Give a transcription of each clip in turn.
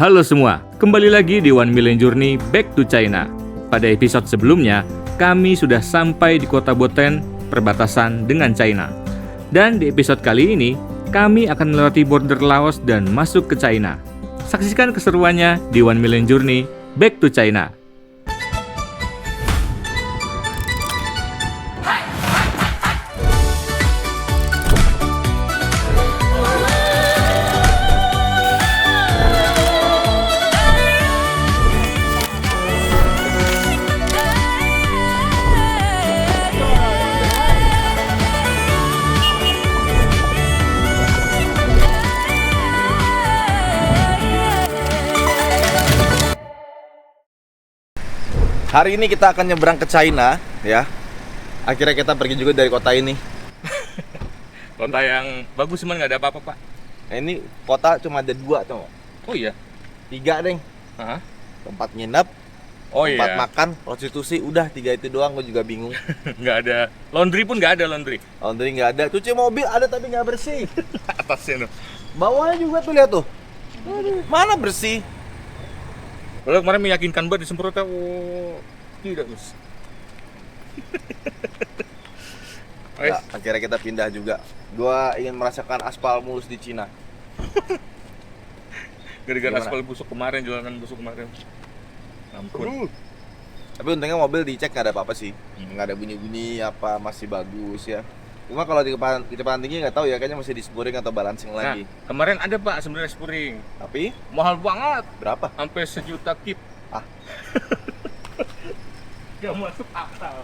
Halo semua, kembali lagi di 1 Million Journey Back to China. Pada episode sebelumnya, kami sudah sampai di kota Boten, perbatasan dengan China. Dan di episode kali ini, kami akan melewati border Laos dan masuk ke China. Saksikan keseruannya di 1 Million Journey Back to China. Hari ini kita akan nyebrang ke China, ya. Akhirnya kita pergi juga dari kota ini. Kota yang bagus, cuman nggak ada apa-apa, Pak. Nah, ini kota cuma ada 2 tuh. Oh iya? 3 deh. Hah? Tempat nginep, Oh tempat iya. makan, prostitusi, udah 3 itu doang. Gue juga bingung. Nggak ada. Laundry pun nggak ada laundry. Laundry nggak ada, cuci mobil ada tapi nggak bersih. Atasnya tuh. Bawahnya juga tuh, lihat tuh. Mana bersih? Lalu kemarin meyakinkan banget disemprotnya. Oh, tidak, Gus. Ya, akhirnya kita pindah juga. Gua ingin merasakan aspal mulus di Cina. Gara-gara Gimana? aspal busuk kemarin, jalanan busuk kemarin. Ampun. Tapi untungnya mobil dicek nggak ada apa-apa sih. Nggak ada bunyi-bunyi apa, masih bagus ya. Cuma kalau di kecepatan tinggi nggak tahu ya, kayaknya masih di spuring atau balancing Nah, lagi. kemarin ada Pak sebenarnya spuring. Tapi Mahal banget, berapa? sampai 1 juta kip. Ah. Gak masuk akal.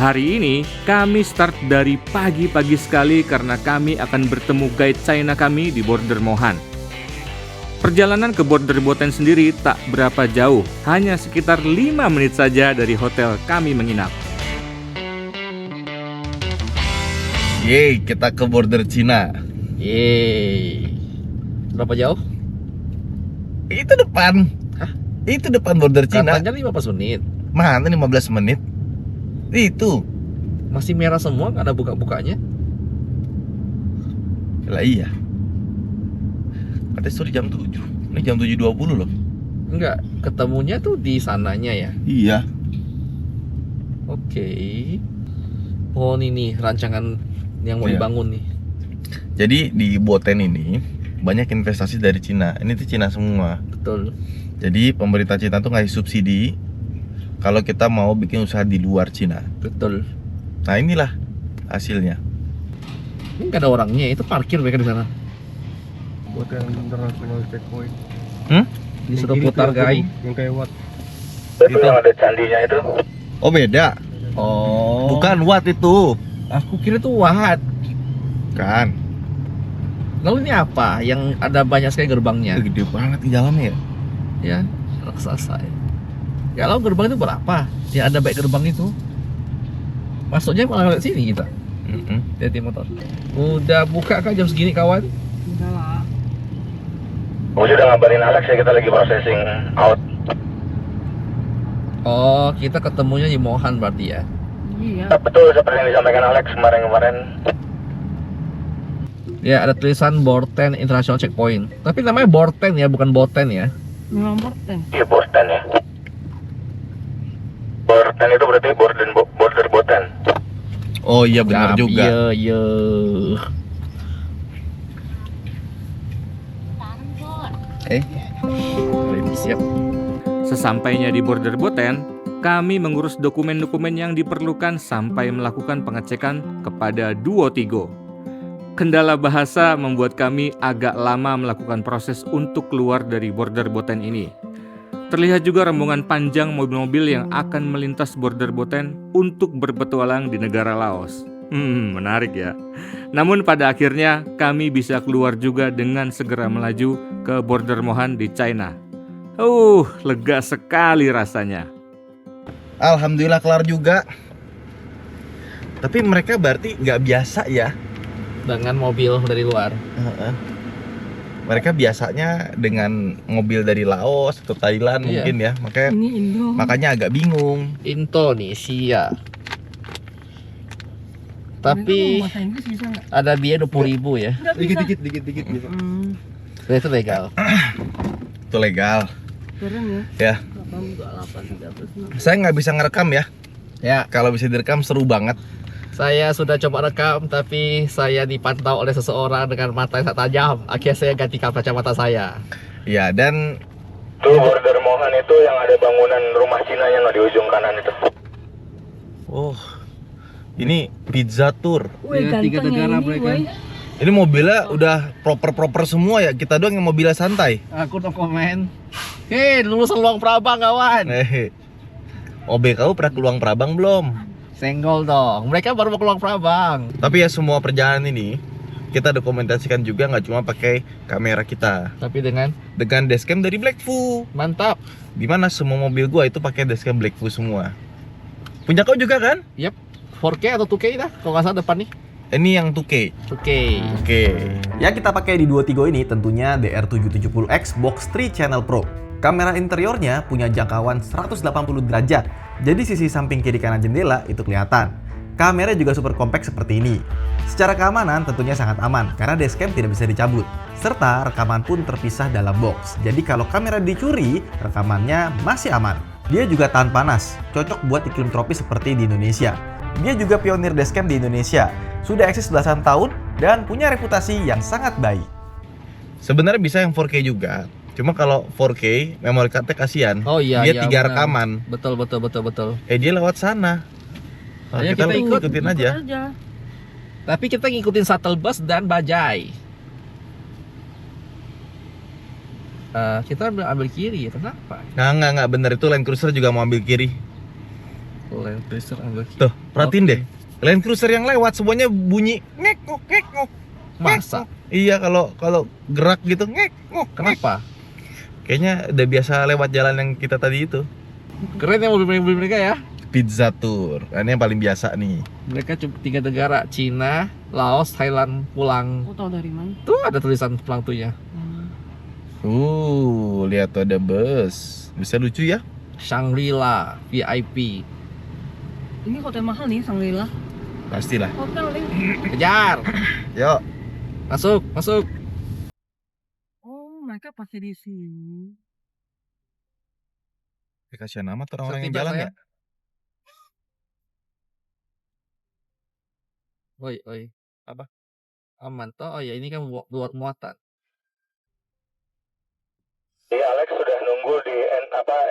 Hari ini kami start dari pagi-pagi sekali karena kami akan bertemu guide China kami di border Mohan. Perjalanan ke border Boten sendiri tak berapa jauh, hanya sekitar 5 menit saja dari hotel kami menginap. Yeay, kita ke border Cina. Yeay. Berapa jauh? Itu depan. Hah? Itu depan border Cina. Katanya 15 menit. Mana 15 menit? Itu. Masih merah semua, nggak ada buka-bukanya. Lah iya. Katanya suruh jam 7. Ini jam 7.20 loh. Enggak, ketemunya tuh di sananya ya. Iya. Oke. Oh ini rancangan yang mau Iya. dibangun nih. Jadi di Boten ini banyak investasi dari Cina. Ini tuh Cina semua. Betul. Jadi pemerintah Cina tuh ngasih subsidi kalau kita mau bikin usaha di luar Cina. Betul. Nah inilah hasilnya. Ini nggak ada orangnya, itu parkir mereka di sana. Buat yang international checkpoint. Disuruh putar guys. Yang kayak what? Itu yang ada candinya itu. Oh beda. Oh. Bukan Wat itu. Aku kira itu wahat. Kan. Lalu ini apa? Yang ada banyak sekali gerbangnya. Gede banget di dalamnya ya. Ya, raksasa. Ya lalu gerbang itu berapa? Ya ada baik gerbang itu. Masuknya malah lewat sini kita. Hati motor. Udah buka kan jam segini kawan? Gue udah ngabarin Alex ya, kita lagi processing out. Oh, kita ketemunya di Mohan berarti ya? Betul seperti yang disampaikan Alex kemarin. Ya, ada tulisan Borten International Checkpoint. Tapi namanya Borten ya, bukan Boten ya? Memang Borten. Iya, Boten ya. Boten itu berarti border Boten. Oh iya benar juga. Iya. Siap. Sesampainya di border Boten, kami mengurus dokumen-dokumen yang diperlukan sampai melakukan pengecekan kepada Duo Tigo. Kendala bahasa membuat kami agak lama melakukan proses untuk keluar dari border Boten ini. Terlihat juga rombongan panjang mobil-mobil yang akan melintas border Boten untuk berpetualang di negara Laos. Menarik ya. Namun pada akhirnya kami bisa keluar juga dengan segera melaju ke border Mohan di China. Lega sekali rasanya. Alhamdulillah kelar juga. Tapi mereka berarti nggak biasa ya. Dengan mobil dari luar. Mereka biasanya dengan mobil dari Laos atau Thailand Iya. mungkin ya. Ini Indo. Makanya agak bingung. Indonesia. Tapi bahasa Inggris bisa nggak? ada biaya 20.000 ya. Nggak bisa. Dikit gitu. Dan itu legal. Itu legal. Keren Ya, ya. 828 saya nggak bisa ngerekam ya. Ya, Kalau bisa direkam seru banget. saya sudah coba rekam tapi saya dipantau oleh seseorang dengan mata yang sangat tajam. Akhirnya saya ganti kacamata saya. Ya, dan Tuh border Mohan itu yang ada bangunan rumah Cinanya di ujung kanan itu. oh, ini pizza tour. Wih, Ya, 3 ganteng negara ya ini, mereka. woi. Ini mobilnya udah proper semua ya. Kita doang yang mobilnya santai. Aku no komen. Hei, lulusan Luang Prabang kawan. OB kau pernah ke Luang Prabang belum? Senggol dong. Mereka baru mau ke Luang Prabang. Tapi ya semua perjalanan ini kita dokumentasikan juga, nggak cuma pakai kamera kita, Tapi dengan dashcam dari Blackfu. mantap. Dimana semua mobil gua itu pakai dashcam Blackfu semua. Punya kau juga kan? 4K atau 2K dah kalau nggak salah depan nih. Ini yang 2K. 2K. Oke. Yang kita pakai di 2Tigo ini tentunya DR770X Box 3 Channel Pro. Kamera interiornya punya jangkauan 180 derajat, jadi sisi samping kiri kanan jendela itu kelihatan. Kamera juga super compact seperti ini. Secara keamanan tentunya sangat aman karena dashcam tidak bisa dicabut. Serta rekaman pun terpisah dalam box. Jadi kalau kamera dicuri, rekamannya masih aman. Dia juga tahan panas, cocok buat iklim tropis seperti di Indonesia. Dia juga pionir dashcam di Indonesia. Sudah eksis belasan tahun dan punya reputasi yang sangat baik. Sebenarnya bisa yang 4K juga. Cuma kalau 4K memori cardnya kasihan. Oh iya, Dia iya, 3 benar. rekaman. Betul. Dia lewat sana. Nah, Ayo kita kita ikut. ikutin aja. Tapi kita ngikutin shuttle bus dan bajai. Kita ambil kiri ya, kenapa? Nggak bener, itu Land Cruiser juga mau ambil kiri. Land Cruiser ambil kiri. Tuh, perhatiin Oke. deh. Land Cruiser yang lewat semuanya bunyi ngek-ngok. Masa? Iya, kalau gerak gitu ngek-ngok. Kenapa? Kayaknya udah biasa lewat jalan yang kita tadi itu. Keren ya mobil-mobil mereka ya. Pizza Tour. Nah, ini yang paling biasa nih. Mereka cuma 3 negara, Cina, Laos, Thailand, pulang. Aku tahu dari mana. Tuh ada tulisan pulang tuhnya. Lihat tuh ada bus. Bisa lucu ya? Shangri-La VIP. Ini hotel mahal nih, Shangri-La. Pastilah. Hotel nih. Kejar. Yuk. Masuk. Oh, mereka pasti di sini. Kasihan amat orang-orang yang Setiap jalan saya. ya. Oi. Apa? Aman toh? Oh ya, ini kan buat muatan. Iya, Alex sudah nunggu di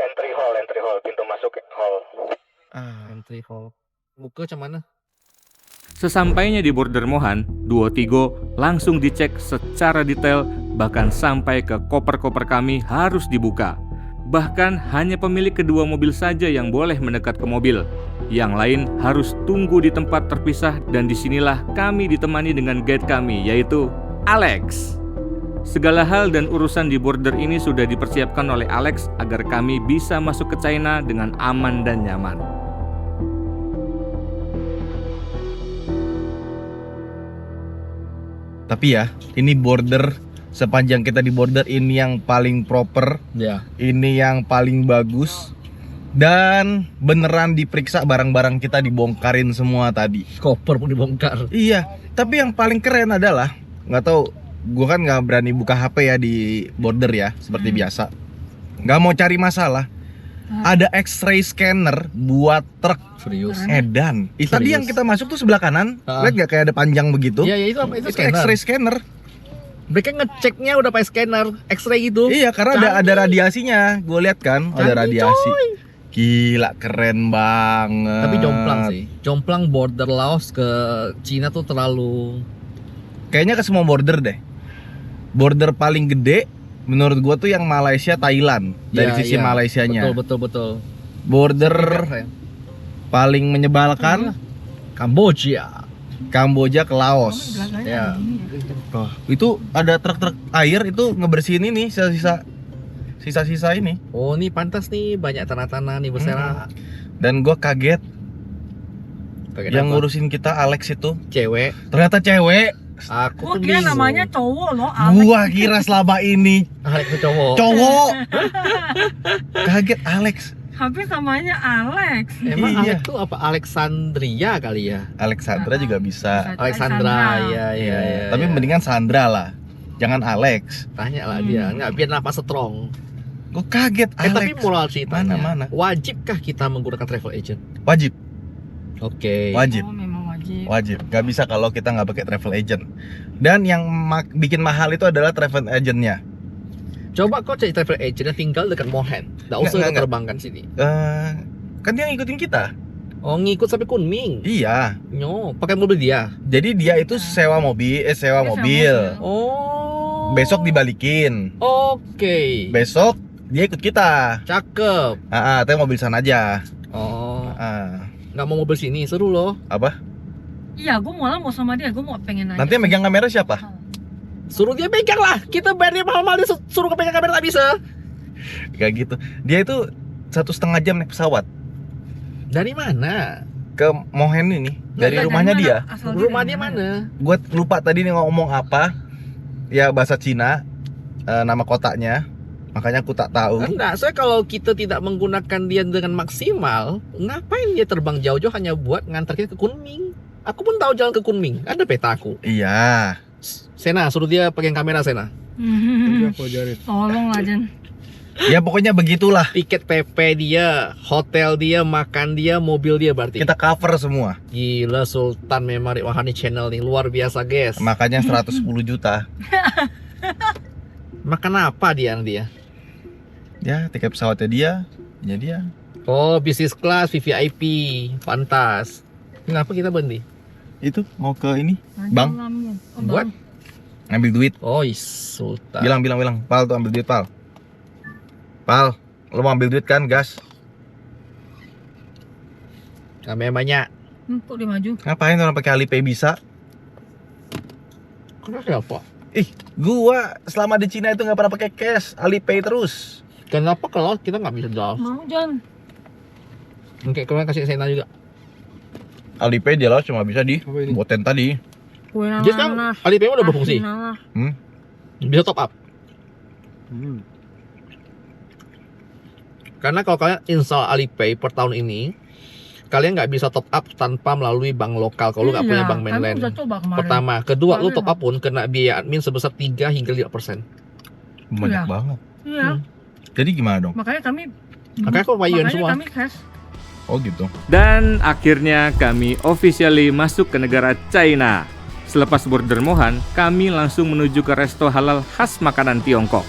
entry hall, pintu masuk hall. Entry hall. Buka macam mana? Sesampainya di border Mohan, Duotigo langsung dicek secara detail, bahkan sampai ke koper-koper kami harus dibuka. Bahkan hanya pemilik kedua mobil saja yang boleh mendekat ke mobil. Yang lain harus tunggu di tempat terpisah dan disinilah kami ditemani dengan guide kami, yaitu Alex. Segala hal dan urusan di border ini sudah dipersiapkan oleh Alex agar kami bisa masuk ke China dengan aman dan nyaman. Tapi ya, ini border, sepanjang kita di border ini yang paling proper, Ya. ini yang paling bagus. Dan beneran diperiksa, barang-barang kita dibongkarin semua tadi. Koper pun dibongkar. Iya, tapi yang paling keren adalah, nggak tahu, gue kan nggak berani buka HP ya di border ya, seperti biasa. Nggak mau cari masalah. Ada X-ray scanner buat truk Serius. edan. Tadi yang kita masuk tuh sebelah kanan, Ah. lihat nggak kayak ada panjang begitu? Iya, itu apa? Itu Itu scanner. X-ray scanner. Mereka ngeceknya udah pakai scanner X-ray gitu. Iya, karena ada radiasinya. Gue lihat kan, ada Canggih, radiasi. Gila, keren banget. Tapi jomplang sih. Jomplang border Laos ke Cina tuh terlalu. Kayaknya ke semua border deh. Border paling gede menurut gua tuh yang Malaysia Thailand dari Ya, sisi ya. Malaysianya. Betul. Border Keren. paling menyebalkan Kamboja. Kamboja ke Laos. Ya. Oh, itu ada truk-truk air itu ngebersihin ini sisa-sisa ini. Oh, ini pantas nih banyak tanah-tanah nih berserak. Dan gua kaget Pakai yang apa? ngurusin kita Alex itu Cewek. ternyata cewek. Aku Gua tuh kira bingung. namanya cowok loh, Alex. Gua kira selama ini Alex tuh cowok. cowok. Kaget Alex. Hampir samanya Alex. Emang Iya. Alex tuh apa? Alexandria kali ya? Alexandra juga bisa. Alexandra, iya. Tapi mendingan Sandra lah. Jangan Alex. Tanya lah dia, nggak biar napas strong. Gue kaget Alex. Tapi moral ceritanya, Mana? wajibkah kita menggunakan travel agent? Wajib. Oke. Wajib. Oh, memang wajib. Wajib. Gak bisa kalau kita nggak pakai travel agent. Dan yang bikin mahal itu adalah travel agentnya. Coba kau cari travel agent yang tinggal dekat Mohen. Nggak usah Nggak. kita terbangkan sini. Kan dia ngikutin kita. Oh, ngikut sampai Kunming. Iya. Nyo, pakai mobil dia. Jadi dia itu sewa mobil. Dia mobil. Oh. Besok dibalikin. Oke. Besok dia ikut kita. Cakep. Tapi mobil sana aja. Oh, Ah, nggak mau mobil sini, seru loh. apa? Iya, gue malah mau sama dia. Gue mau pengen nanya. Nanti yang megang kamera siapa? Suruh dia pegang lah. Kita bayar dia mahal-mahal, dia suruh pegang kamera tak bisa. Kayak gitu. Dia itu 1,5 jam naik pesawat Dari mana? ke Mohen ini. Dari Dari rumahnya mana? dia. Asal Rumah dari dia mana? Gue lupa tadi nih ngomong apa. Ya bahasa Cina. Nama kotanya. Makanya aku tak tahu. Enggak, soalnya kalau kita tidak menggunakan dia dengan maksimal, ngapain dia terbang jauh-jauh hanya buat ngantar kita ke Kunming? Aku pun tahu jalan ke Kunming, ada peta aku. Iya. Sena, suruh dia pegang kamera Sena. Itu aku ajarin. Tolong lah, Jen. Ya pokoknya begitulah. Tiket PP dia, hotel dia, makan dia, mobil dia berarti. Kita cover semua. Gila, Sultan memang Wahani channel nih, luar biasa guys. Makanya 110 juta. Makan apa dia nanti ya? Ya tiket pesawatnya dia. Ya dia. Oh, bisnis kelas, VVIP, pantas. Kenapa kita berhenti? Itu mau ke ini. Bang. Buat? Ngambil duit. Oh, Sultan. Bilang. Pal tuh ambil duit, Pal. Pal, lo mau ambil duit kan, gas? Kami banyak. Kok dia maju? Ngapain orang pakai Alipay bisa? Kenapa? Gua selama di Cina itu nggak pernah pakai cash, Alipay terus. Kenapa kalau kita nggak bisa jual? Mau, Jan. Oke, kalian kasih Sena juga. Alipay jelas cuma bisa di Apa ini? Boten tadi. Kue Jadi kan Alipay udah berfungsi. Bisa top up. Karena kalau kalian install Alipay per tahun ini, kalian nggak bisa top up tanpa melalui bank lokal kalau lu nggak punya bank mainland. Udah coba kemarin. Pertama, kedua, lu Kemarin top up pun kena biaya admin sebesar 3 hingga 5%. Banyak Iya. banget. Iya. Jadi gimana dong? Makanya kami Makanya aku bayar semua. kami cash. Oh gitu. Dan akhirnya kami officially masuk ke negara China. Selepas border Mohan, kami langsung menuju ke resto halal khas makanan Tiongkok.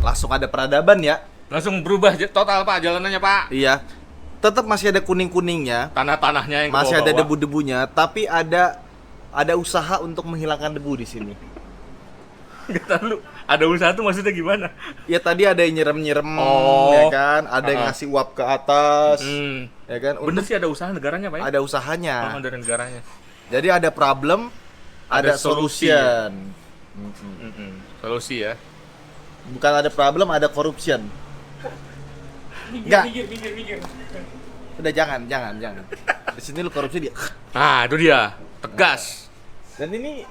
Langsung ada peradaban ya. Langsung berubah total Pak jalanannya Pak. Iya. Tetap masih ada kuning-kuningnya, Tanah-tanahnya yang masih ada kebawa-bawa. debu-debunya, tapi ada usaha untuk menghilangkan debu di sini. Kata lu, ada usaha tuh maksudnya gimana? Ya tadi ada yang nyerem-nyerem, Oh. ya kan? Ada yang ngasih uap ke atas, ya kan? Bener sih ada usaha negaranya Pak ya? Ada usahanya. Oh, dari negaranya. Jadi ada problem, ada Ada solusi. solution. Solusi ya. Bukan ada problem, ada corruption. Enggak. Mikir. Udah jangan. Di sini lu korupsi dia. Nah, itu dia. Tegas. Dan ini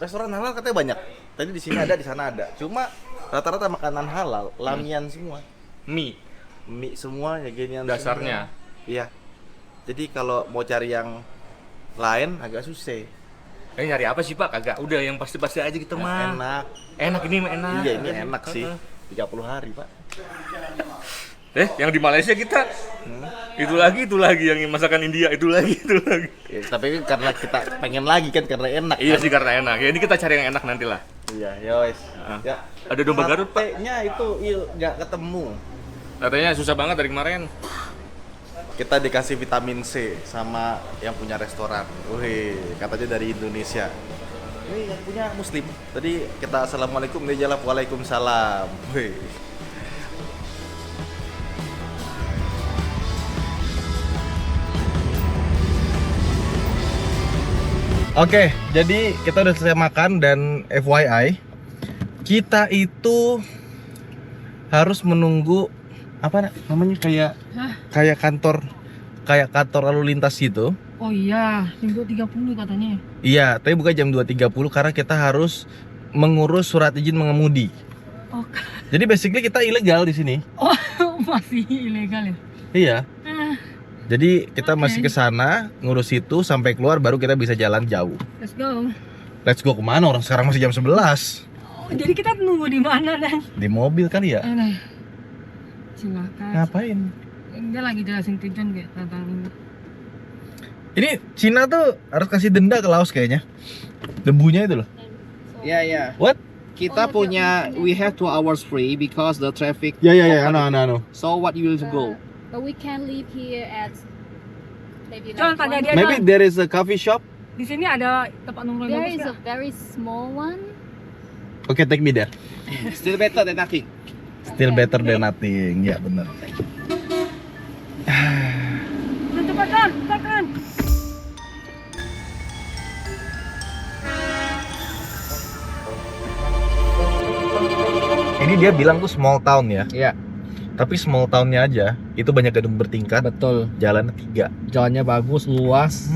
restoran halal katanya banyak. Tadi di sini ada, di sana ada. Cuma rata-rata makanan halal, lamian semua. Mie Mie semua ya ginian dasarnya. semua. Iya. Jadi kalau mau cari yang lain agak susah. Nyari apa sih Pak? Kagak. Udah yang pasti-pasti aja gitu mah. Enak. Enak ini mah enak. Iya, ini enak sih. 30 hari, Pak. Yang di Malaysia kita itu lagi yang masakan India itu lagi. Ya, tapi kan karena kita pengen lagi kan karena enak. Iya kan? sih karena enak. Ya ini kita cari yang enak nanti lah. Iya, ya wes. Ya. Ada domba Garut Pak. Satenya itu nggak ketemu. Katanya susah banget dari kemarin. Kita dikasih vitamin C sama yang punya restoran. Wih, katanya dari Indonesia. Ini yang punya Muslim. Tadi kita assalamualaikum, dia jawab waalaikumsalam. Wih. Oke, jadi kita udah selesai makan dan FYI, kita itu harus menunggu apa namanya kayak kantor lalu lintas gitu Oh iya, jam 2.30 katanya. Iya, tapi bukan jam 2.30 karena kita harus mengurus surat izin mengemudi. Oh, Jadi basically kita ilegal di sini. masih ilegal ya? Iya. Ah, Jadi kita Oke. masih ke sana ngurus itu sampai keluar baru kita bisa jalan jauh. let's go. Let's go kemana? Orang sekarang masih jam 11. Oh, jadi kita nunggu di mana dan? Di mobil kali ya? Aneh. Silakan. Ngapain? Dia lagi jelasin tujuan kayak tentang ini. Ini Cina tuh harus kasih denda ke Laos kayaknya. Debunya itu loh. Ya ya. What? Kita punya we have 2 hours free because the traffic. Ya, ano. So what you will go? But we can leave here at maybe Jangan like tanya one- dia. Maybe there is a coffee shop. Di sini ada tempat nongkrong There bagus is a nggak? very small one. Oke, take me there. Still better than nothing. Still better than nothing. Ya, benar. Cepat kan. Ini dia bilang tuh small town ya. Iya. Tapi small townnya aja itu banyak gedung bertingkat, Betul. jalan 3. Jalannya bagus, luas.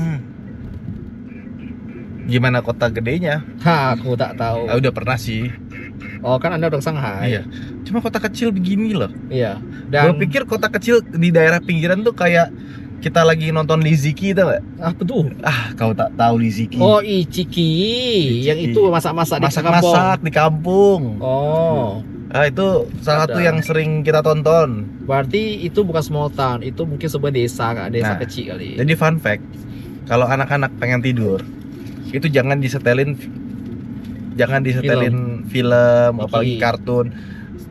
Gimana kota gedenya? Aku tak tahu. Ah, udah pernah sih. Oh kan Anda udah ke Shanghai. Iya. Cuma kota kecil begini loh. Iya. Gue Dan pikir kota kecil di daerah pinggiran tuh kayak kita lagi nonton Liziki, tau gak? apa tuh? Ah, kau tak tahu Liziki. Oh Ichiki. Yang itu masak-masak di kampung. Masak-masak di kampung. Oh, Ah, itu salah satu Ada. yang sering kita tonton. berarti itu bukan small town, itu mungkin sebuah desa, desa Nah, kecil kali. Jadi fun fact, kalau anak-anak pengen tidur, itu jangan disetelin film, apalagi Ziki. kartun.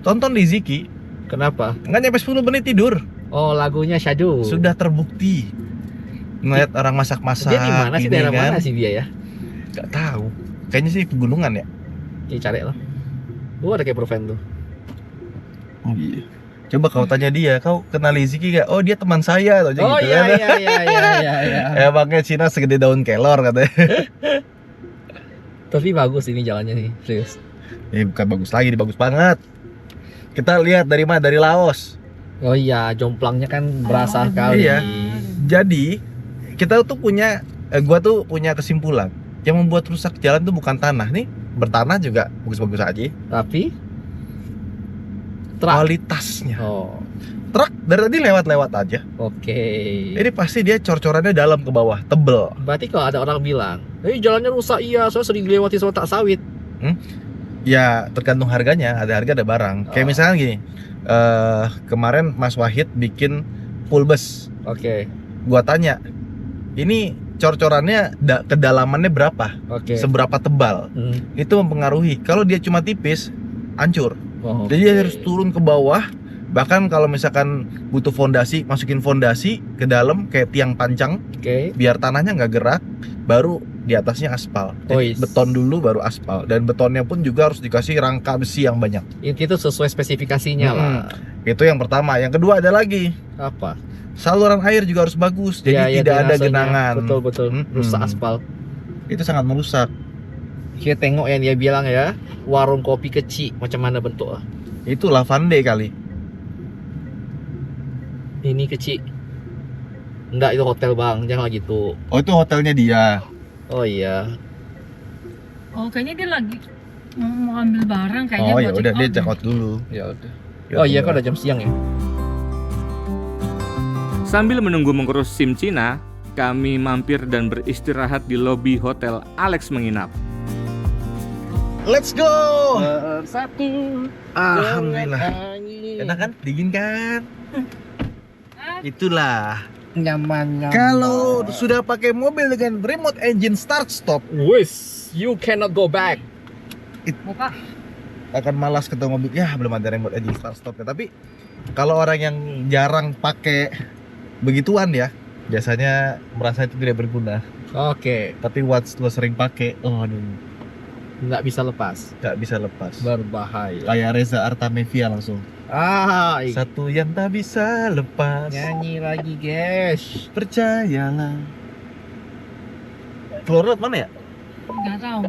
Tonton Liziki, Kenapa? nggak nyampe 10 menit tidur. Oh, lagunya Shadow. Sudah terbukti. Ngeliat orang masak-masak. Dia di mana sih? ini Daerah kan. mana sih dia ya? Gak tahu. Kayaknya sih pegunungan ya. Ya cari lah. Ada kayak Proven tuh. Oh iya. Coba kau tanya dia, kau kenal Liziki gak? Oh dia teman saya atau Oh gitu iya kan. iya. Emangnya Cina segede daun kelor katanya. Tapi bagus ini jalannya nih, serius. Ini bukan bagus lagi, ini bagus banget. Kita lihat dari mana? Dari Laos. Oh iya, jomplangnya kan berasa sekali. Iya. Jadi kita tuh punya, gua tuh punya kesimpulan. Yang membuat rusak jalan tuh bukan tanah nih, bertanah juga bagus-bagus aja. Tapi truk. Kualitasnya. Oh, Truk dari tadi lewat-lewat aja. oke. Ini pasti dia cor-corannya dalam ke bawah, tebel. Berarti kalau ada orang bilang, jalannya rusak, iya, soalnya sering dilewati sama tak sawit. Ya tergantung harganya, ada harga ada barang. Kayak Oh. misalnya gini, kemarin Mas Wahid bikin full bus. Oke, Gua tanya, ini cor-corannya kedalamannya berapa? oke. Seberapa tebal? Itu mempengaruhi. Kalau dia cuma tipis, hancur. Oh, Jadi dia harus turun ke bawah. Bahkan kalau misalkan butuh fondasi, masukin fondasi ke dalam kayak tiang pancang, Oke. biar tanahnya nggak gerak, baru di atasnya aspal. Jadi Ois. beton dulu baru aspal, dan betonnya pun juga harus dikasih rangka besi yang banyak. Itu sesuai spesifikasinya lah. Itu yang pertama. Yang kedua ada lagi, Apa? saluran air juga harus bagus, jadi Iya, tidak ada drainasenya. genangan. Betul. Rusak aspal. Itu sangat merusak. Kita tengok yang dia bilang ya, warung kopi kecil macam mana bentuknya. Itu lavande kali. Ini kecil. Enggak, itu hotel bang, jangan gitu. Oh itu hotelnya dia. Oh iya. Oh, kayaknya dia lagi mau ambil barang kayaknya Oh buat ya udah dia deh. check out dulu. Ya udah. Oh iya, kok udah jam siang ya? Sambil menunggu mengurus SIM Cina, kami mampir dan beristirahat di lobi hotel Alex Menginap. Let's go. Satu. Alhamdulillah. Enak kan? Dingin kan? Itulah. Nyaman. Kalau sudah pakai mobil dengan remote engine start stop, Wis, you cannot go back. Buka. akan malas ketemu mobil. Ya belum ada remote engine start stopnya. Tapi kalau orang yang jarang pakai begituan ya, biasanya merasa itu tidak berguna. Oke, Tapi once lo sering pakai, oh aduh, nggak bisa lepas. nggak bisa lepas. Berbahaya. Kayak Reza Artamevia langsung. Satu yang tak bisa lepas. Nyanyi lagi, guys. Percayalah. Keluar mana ya? Nggak tahu.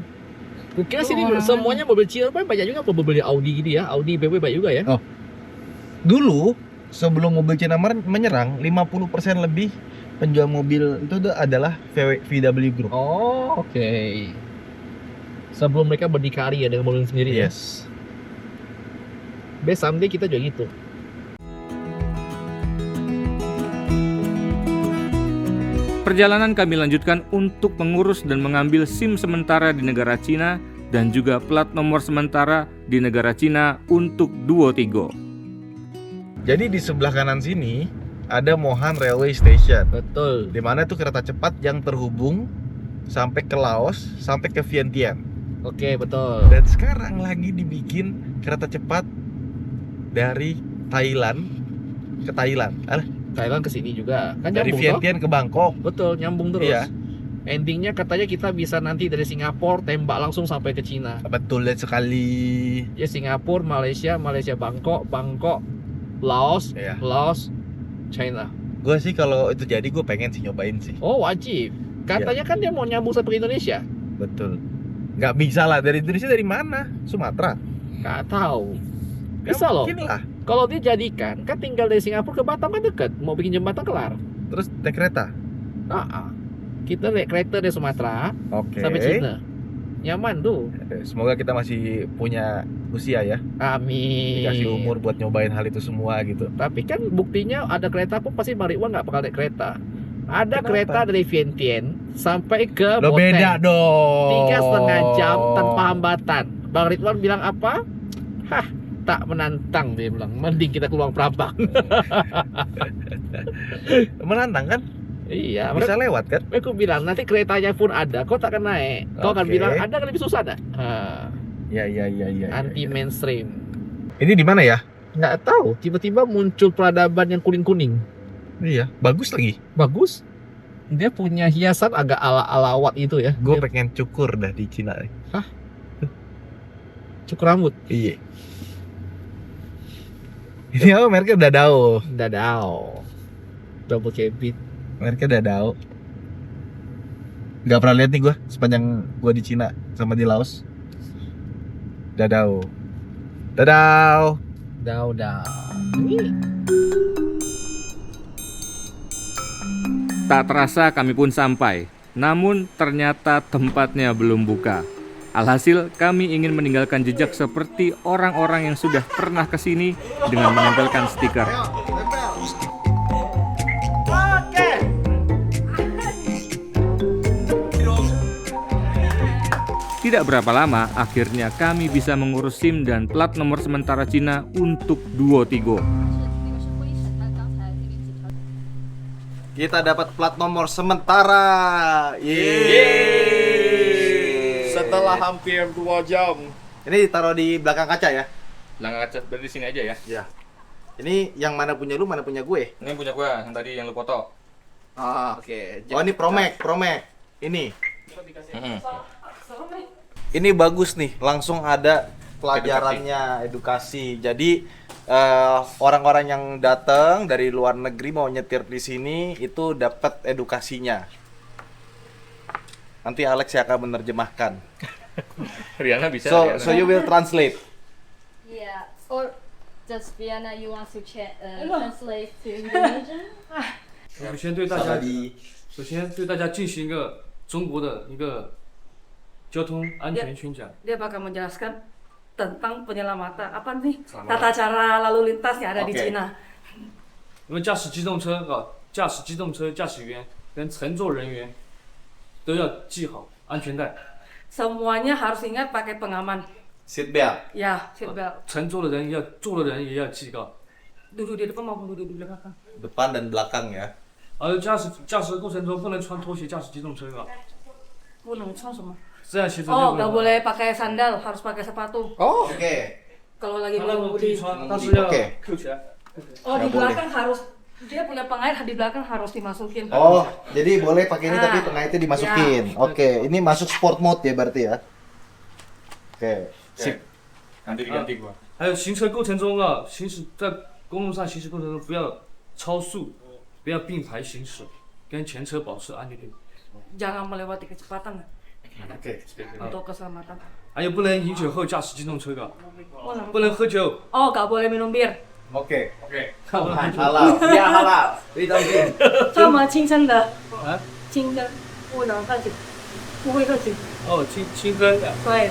Kukira sini Orang- semuanya mobil Cina banyak juga mobil Audi gitu ya. Audi BMW banyak juga ya. Dulu sebelum mobil Cina menyerang, 50% lebih penjual mobil itu adalah VW Group. Oh, oke. Sebelum mereka berdikari ya dengan mobil sendiri ya. Yes. Best someday kita juga gitu. Perjalanan kami lanjutkan untuk mengurus dan mengambil SIM sementara di negara Cina dan juga plat nomor sementara di negara Cina untuk Duo Tigo. Jadi di sebelah kanan sini ada Mohan Railway Station. Betul. Di mana itu kereta cepat yang terhubung sampai ke Laos, sampai ke Vientiane. Oke, betul. Dan sekarang lagi dibikin kereta cepat dari Thailand ke Thailand. Thailand ke sini juga. Kan Dari nyambung toh? Vientiane ke Bangkok. Betul, nyambung terus. Iya. Endingnya katanya kita bisa nanti dari Singapura tembak langsung sampai ke Cina. Betul sekali. Ya Singapura, Malaysia, Bangkok, Laos, Iya. Laos, China. Gue sih kalau itu jadi gue pengen sih nyobain sih. Oh, wajib. Katanya kan dia mau nyambung sampai ke Indonesia. Betul. Nggak bisa lah, dari Indonesia dari mana? Sumatera? Nggak tahu. Nggak Bisa loh. mungkin lah. Kalau dia jadikan, kan tinggal dari Singapura ke Batam kan deket. Mau bikin jembatan kelar. Terus naik kereta? Kita naik kereta dari Sumatera Oke. sampai Cina. Nyaman tuh. Semoga kita masih punya usia ya. Amin. Dikasih umur buat nyobain hal itu semua gitu. Tapi kan buktinya ada kereta pun pasti Bang Ridwan nggak bakal naik kereta. Ada Kenapa? kereta dari Vientiane sampai ke Lo Boten. beda dong. 3,5 jam tanpa hambatan. Bang Ridwan bilang apa? Hah, tak menantang dia bilang. Mending kita keluar Prabang. Menantang kan? Iya, Bisa lewat kan? aku bilang nanti keretanya pun ada, kau tak akan naik. Kau akan Oke. bilang ada kan lebih susah dah. Iya. Anti mainstream. Ini di mana ya? Nggak tahu, tiba-tiba muncul peradaban yang kuning-kuning. Iya, bagus lagi. Bagus. Dia punya hiasan agak ala-alawat itu ya. Gue Dia pengen cukur dah di Cina. cukur rambut. Iya. Ini apa mereknya Dadao. Dadao. Double cabin. Mereknya Dadao. Gak pernah lihat nih gue sepanjang gue di Cina sama di Laos. Dadao. Dadao. Udah. Ini Tak terasa kami pun sampai, namun ternyata tempatnya belum buka. Alhasil kami ingin meninggalkan jejak seperti orang-orang yang sudah pernah kesini dengan menempelkan stiker. Tidak berapa lama, akhirnya kami bisa mengurus SIM dan plat nomor sementara Cina untuk Duo Tigo. Kita dapat plat nomor sementara. Yeay. Setelah hampir 2 jam. Ini taruh di belakang kaca ya. Belakang kaca, berarti sini aja ya. Iya. Ini yang mana punya lu, mana punya gue? Ini punya gua, yang tadi yang lu foto. Oke. Oh, ini Promek. Ini. Ini bagus nih, langsung ada pelajarannya, edukasi. Jadi orang-orang yang datang dari luar negeri mau nyetir di sini itu dapat edukasinya. Nanti Alex yang akan menerjemahkan. Riana bisa. So you will translate. Yeah. Or does Vienna you want to translate to Indonesian? 首先对大家进行一个中国的一个交通安全宣讲。 Dia bakal menjelaskan tentang penyelamatan apa nih tata cara lalu lintas yang ada di Cina. 因为驾驶机动车驾驶员跟乘坐人员都要系好安全带， Semuanya harus ingat pakai pengaman. Seat belt. Ya, seatbelt. 坐的人也要系好。 Duduk di depan maupun duduk di belakang. Depan dan belakang ya. 驾驶的过程中不能穿拖鞋驾驶机动车啊， Gunung穿什么？这样骑车 Oh, 就 nggak boleh pakai sandal, harus pakai sepatu. Oke. Kalau lagi 他那个可以 mengemudi. 穿，但是要 Oke. Q 起来。 Oh, di Nggak boleh. belakang harus dia punya pengait di belakang harus dimasukin. Oh, jadi boleh pakai ini tapi pengaitnya Ya. dimasukin. Oke, ini masuk sport mode ya berarti ya. Oke. Sip. Nanti diganti gua. 还有行车过程中啊，在公路上行驶过程中不要超速，不要并排行驶，跟前车保持安全距离。 Jangan melewati kecepatan Oke. untuk keselamatan. 还有不能饮酒后驾驶机动车的， Oh, 不能喝酒， oh, nggak boleh minum bir. Oke. halal. Ya halal. 非常近。这么清真的，啊，清真不能喝酒，不会喝酒。哦，清真的，对，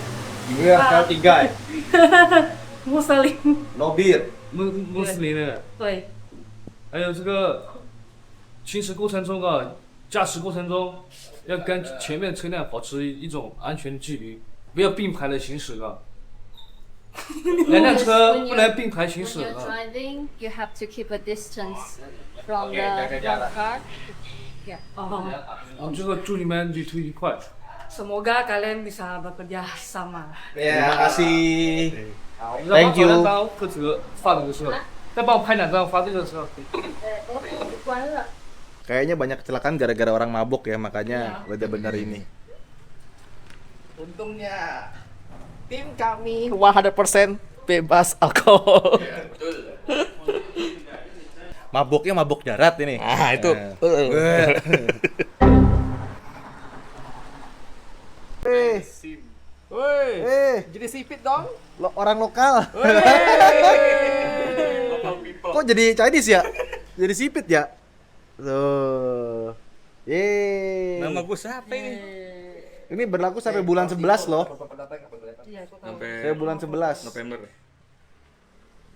Juga kau tiga. 穆斯林。 No beer. 穆斯林的。对，还有这个行驶过程中啊，驾驶过程中要跟前面车辆保持一种安全距离，不要并排的行驶啊。两辆车不能并排行 When 驶 you're 啊。 driving, you have to keep a distance from the car. Yeah. 哦，这个祝你们旅途愉快。 semoga kalian bisa bekerja sama. Terima kasih. 你再帮我找两张负责发这个车，再帮我拍两张发这个车。关了。 Kayaknya banyak kecelakaan gara-gara orang mabuk ya, makanya benar-benar ini. Untungnya tim kami 100% bebas alkohol. Mabuknya mabuk darat ini. Ah, itu. Woi, jadi sipit dong. Orang lokal. Kok jadi Chinese ya? Jadi sipit ya? Tuh. Yeay. Nama gue siapa ini? Ini berlaku sampai bulan 11 loh. Sampai bulan 11 November.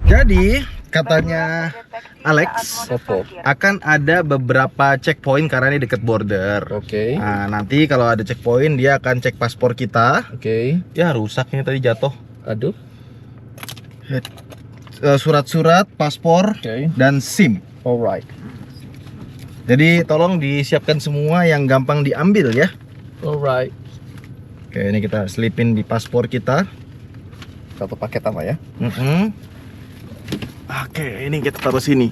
Jadi katanya Alex akan ada beberapa checkpoint karena ini dekat border. Oke. Nah, nanti kalau ada checkpoint dia akan cek paspor kita. Oke. Ya rusak ini tadi jatuh. Aduh. Surat-surat, paspor, Oke. dan SIM. Alright. Jadi tolong disiapkan semua yang gampang diambil ya. Alright. Oke, ini kita selipin di paspor kita. Satu paket sama ya. Oke, ini kita taruh sini.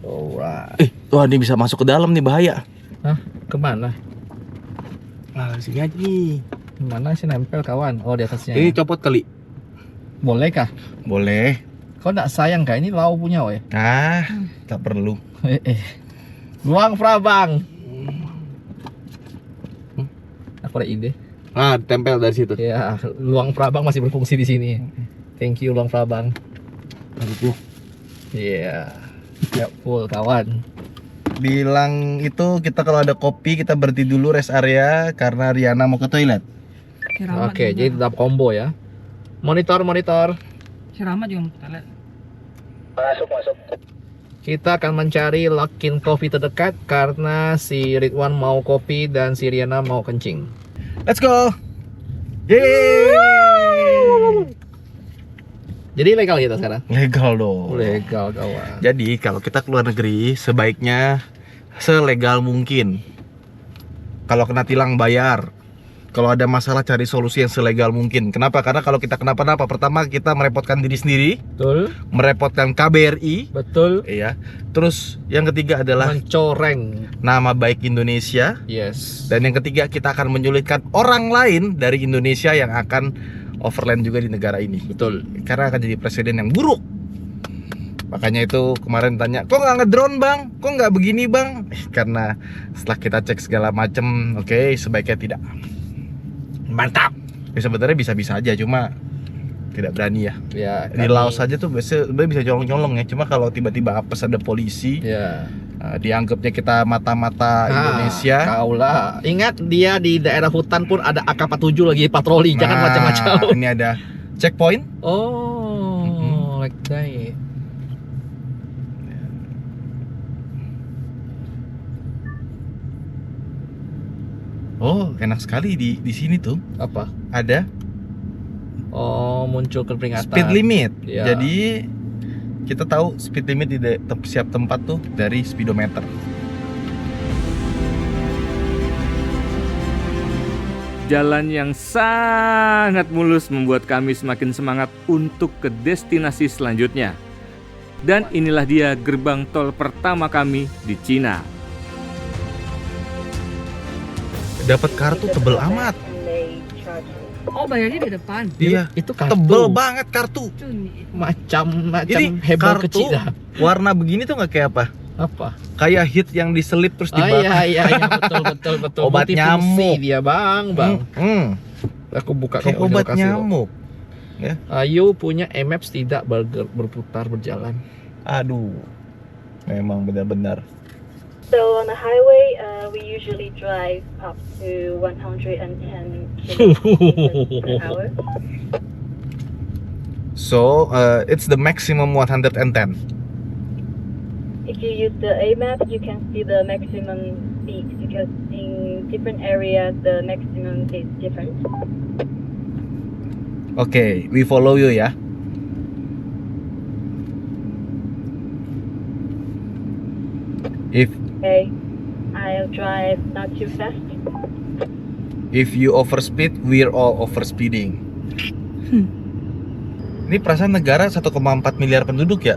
Alright. Wah, ini bisa masuk ke dalam nih, bahaya. Hah? Kemana? Nah, sini aja nih. Mana sih nempel kawan? Oh di atasnya. Ini copot kali. Boleh kah? Boleh. Kau nggak sayang kah? Ini lau punya weh. Nah, tak perlu. Luang Prabang. Aku ada ide. Nah, tempel dari situ. Ya, Luang Prabang masih berfungsi di sini. Thank you Luang Prabang. Aduh. Iya. Ya full kawan. Bilang itu kita kalau ada kopi kita berhenti dulu rest area karena Riana mau ke toilet. Oke, jadi tetap combo ya. Monitor. Si Rahmat juga mau ke toilet. Masuk. Kita akan mencari Luckin Coffee terdekat karena si Ridwan mau kopi dan si Riana mau kencing. Let's go. Yeay. Jadi legal kita sekarang? Legal dong. Legal kawan. Jadi kalau kita keluar negeri sebaiknya selegal mungkin. Kalau kena tilang bayar. Kalau ada masalah cari solusi yang selegal mungkin. Kenapa? Karena kalau kita kenapa-napa, pertama kita merepotkan diri sendiri, Betul. merepotkan KBRI, Betul. iya. Terus yang ketiga adalah Mencoreng. nama baik Indonesia. Yes. Dan yang ketiga kita akan menyulitkan orang lain dari Indonesia yang akan overland juga di negara ini. Betul. Karena akan jadi presiden yang buruk. Makanya itu kemarin tanya, kok nggak ngedrone bang? Kok nggak begini bang? Karena setelah kita cek segala macam, oke, sebaiknya tidak. Mantap. Ya, sebenarnya bisa-bisa aja, cuma tidak berani ya. Ya. Di Laos aja tuh sebenarnya bisa nyolong-nyolong ya. Cuma kalau tiba-tiba apes ada polisi, Ya. dianggapnya kita mata-mata Indonesia. Kaulah. Ingat dia di daerah hutan pun ada AK-47 lagi patroli. Jangan Nah, macam-macam. Ini ada checkpoint. Oh, like that. Oh, enak sekali di sini tuh. Apa? Ada Oh, muncul peringatan. speed limit. Ya. Jadi kita tahu speed limit di setiap tempat tuh dari speedometer. Jalan yang sangat mulus membuat kami semakin semangat untuk ke destinasi selanjutnya. Dan inilah dia gerbang tol pertama kami di Cina. Dapat kartu tebel amat. Oh, bayarnya di depan. Iya, Itu kartu. tebel banget kartu. Macam Jadi heboh kartu kecil dah. warna begini tuh nggak kayak apa? Apa? Kayak hit yang diselip terus Oh dibakar. iya betul. Obat Multifungsi nyamuk. dia bang. Hmm. Aku buka Kayak kamu obat kasih lo. nyamuk. Ya. You punya Maps tidak berputar berjalan. Aduh, memang benar-benar. So on the highway, we usually drive up to 110 kilometers per hour. So it's the maximum 110. If you use the A-map, you can see the maximum speed because in different areas the maximum is different. Oke, we follow you ya. Okay, I'll drive not too fast. If you overspeed, we're all overspeeding. Ini perasaan negara 1,4 miliar penduduk ya?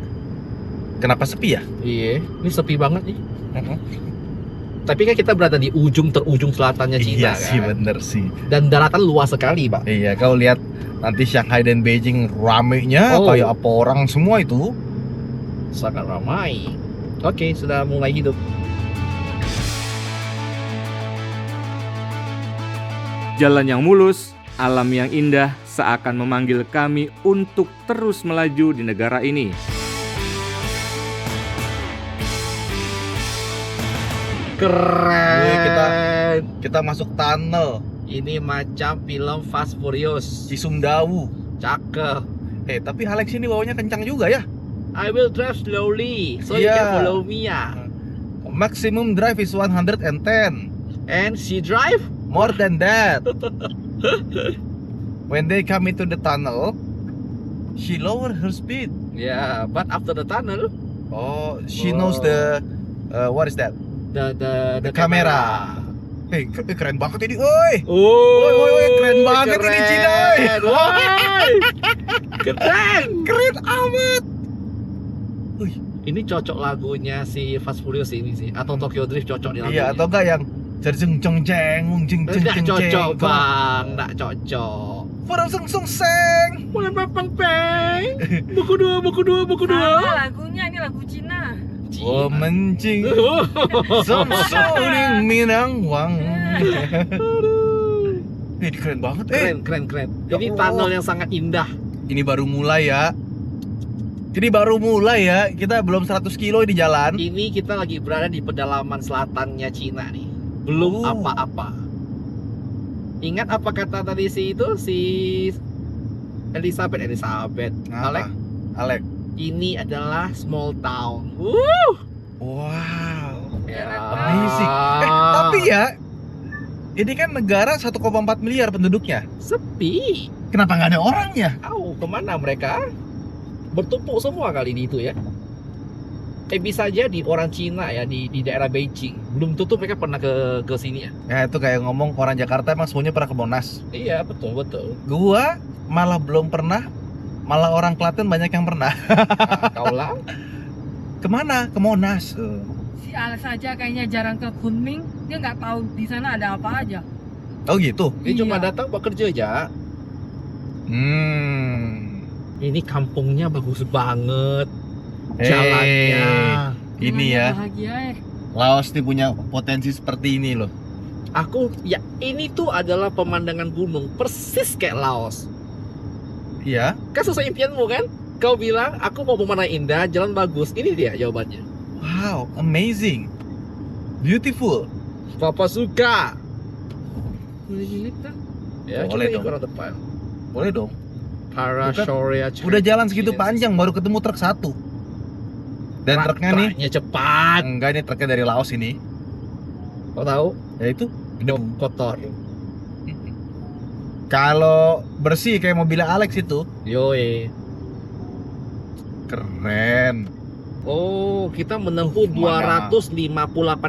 Kenapa sepi ya? Iya, ini sepi banget nih. Tapi kan kita berada di ujung terujung selatannya Cina, Iya sih, kan? bener sih. Dan daratan luas sekali, Pak. Iya, kau lihat nanti Shanghai dan Beijing ramenya Oh. kayak apa orang semua itu. Sangat ramai. Oke, sudah mulai hidup. Jalan yang mulus, alam yang indah seakan memanggil kami untuk terus melaju di negara ini. Keren. Kita masuk tunnel Ini macam film Fast Furious. Cisumdawu. Cakep. Tapi Alex ini bawanya kencang juga ya. I will drive slowly, so you Iya. can follow me ya. Maximum drive is 110. And she drive? More than that. When they come into the tunnel, she lower her speed. Yeah, but after the tunnel, Oh, she knows the what is that? the Kamera. Keren banget ini, oi. Oh, Woi, keren banget ini Cina, oi. Woi. Keren. Keren amat. Ini cocok lagunya si Fast Furious ini sih, atau Tokyo Drift cocok di lagunya. Iya, atau enggak yang jeng jeng jeng jeng jeng Nggak jeng cocok jeng. bang, nggak cocok. Orang sung sung seng. Mulai pang peng. Buku dua. Sama lagunya, ini lagu Cina. Oh mencing, som soling minang wang. Ini keren banget. Keren. Ya Ini Allah. tunnel yang sangat indah. Ini baru mulai ya. Kita belum 100 kilo di jalan. Ini kita lagi berada di pedalaman selatannya Cina nih. Belum Oh. apa-apa. Ingat apa kata tadi si Elizabeth? Apa? Alex. Ini adalah small town. Wow. Ya. Amazing. Tapi ya, ini kan negara 1,4 miliar penduduknya. Sepi. Kenapa nggak ada orangnya? Kemana mereka? Bertumpuk semua kali di itu ya. Bisa jadi orang Cina ya di daerah Beijing. Belum tentu mereka pernah ke sini ya. Ya itu kayak ngomong orang Jakarta emang semuanya pernah ke Monas. Iya betul. Gua malah belum pernah. Malah orang Klaten banyak yang pernah. Kaulah. Kemana? Ke Monas. Si Alex saja kayaknya jarang ke Kunming, dia nggak tahu di sana ada apa aja. Oh gitu. Ini cuma Iya. datang bekerja aja. Ini kampungnya bagus banget. Jalannya. Ini ya. Bahagia Laos nih punya potensi seperti ini loh. Ini tuh adalah pemandangan gunung persis kayak Laos. Iya. Kan sesuai impianmu kan? Kau bilang aku mau pemandangan indah, jalan bagus. Ini dia jawabannya. Wow, amazing. Beautiful. Papa suka. Ya, Boleh kita dong. ikut orang depan. Boleh dong. Parashoria. Udah jalan segitu panjang baru ketemu truk satu. Dan truknya nih, Truknya cepat. enggak, ini truknya dari Laos ini. Kau tahu? Ya itu. Kotor. Kalau bersih kayak mobilnya Alex itu, Yoi. keren. Oh, kita menempuh Mana? 258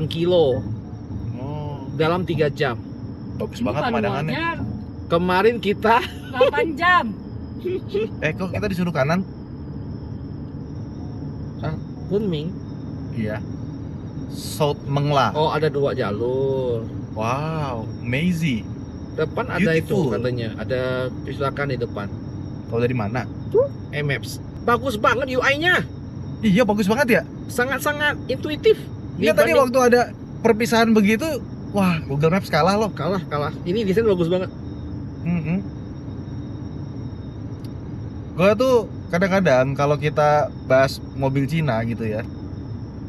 kilo Oh, dalam 3 jam. bagus banget pemandangannya. Kemarin kita 8 jam. Kok kita disuruh kanan? Kunming. Iya. South Mengla. Oh, ada 2 jalur. Wow, amazing. Depan ada itu Beautiful. katanya, ada pijakan di depan. Kau dari mana? Maps. Bagus banget UI-nya. Iya, bagus banget ya. Sangat-sangat intuitif. Iya, tadi Dibanding- waktu ada perpisahan begitu, wah, Google Maps kalah loh. kalah. Ini desain bagus banget. Gue tuh kadang-kadang kalau kita bahas mobil Cina gitu ya,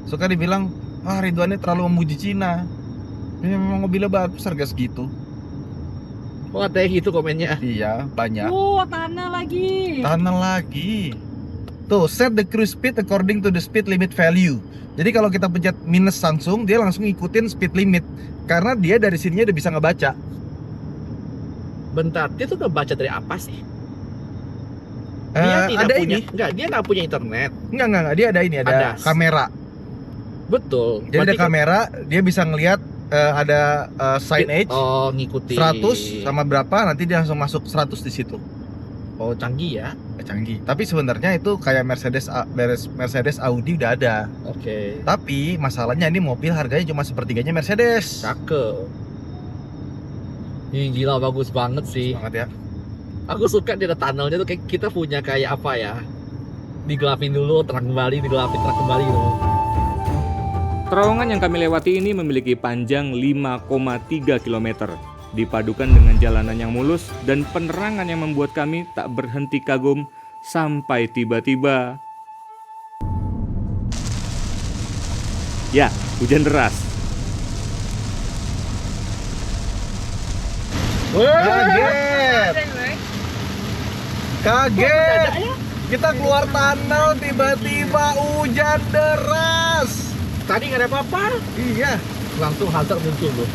suka dibilang, ah Ridwan ini terlalu memuji Cina. Ini memang mobilnya bagus harga segitu. Oh, katanya gitu komennya. Iya, banyak. Oh, tanah lagi. Tanah lagi. Tuh, set the cruise speed according to the speed limit value. Jadi kalau kita pencet minus langsung, dia langsung ngikutin speed limit. Karena dia dari sininya udah bisa ngebaca. Bentar, dia tuh ngebaca dari apa sih? Eh, Dia tidak ada punya, ini. enggak, dia nggak punya internet. Enggak, dia ada ini, ada Ada. kamera. Betul. Jadi ada Berarti kan- kamera, dia bisa ngelihat ada signage Oh, ngikutin. 100 sama berapa, nanti dia langsung masuk 100 di situ. Oh, canggih ya. Canggih. Tapi sebenarnya itu kayak Mercedes Audi udah ada. Oke. Tapi masalahnya ini mobil harganya cuma sepertiganya Mercedes. Cakep. Ini gila bagus banget sih. Banget ya. Aku suka dia ada tunnelnya tuh, kayak kita punya kayak apa ya? Digelapin dulu, terang kembali, digelapin, terang kembali gitu. Terowongan yang kami lewati ini memiliki panjang 5,3 km, dipadukan dengan jalanan yang mulus dan penerangan yang membuat kami tak berhenti kagum sampai tiba-tiba... Ya, hujan deras. Kaget. Kaget. Kita keluar tunnel tiba-tiba hujan deras. Tadi nggak ada apa-apa. Iya. Langsung hazard muncul loh.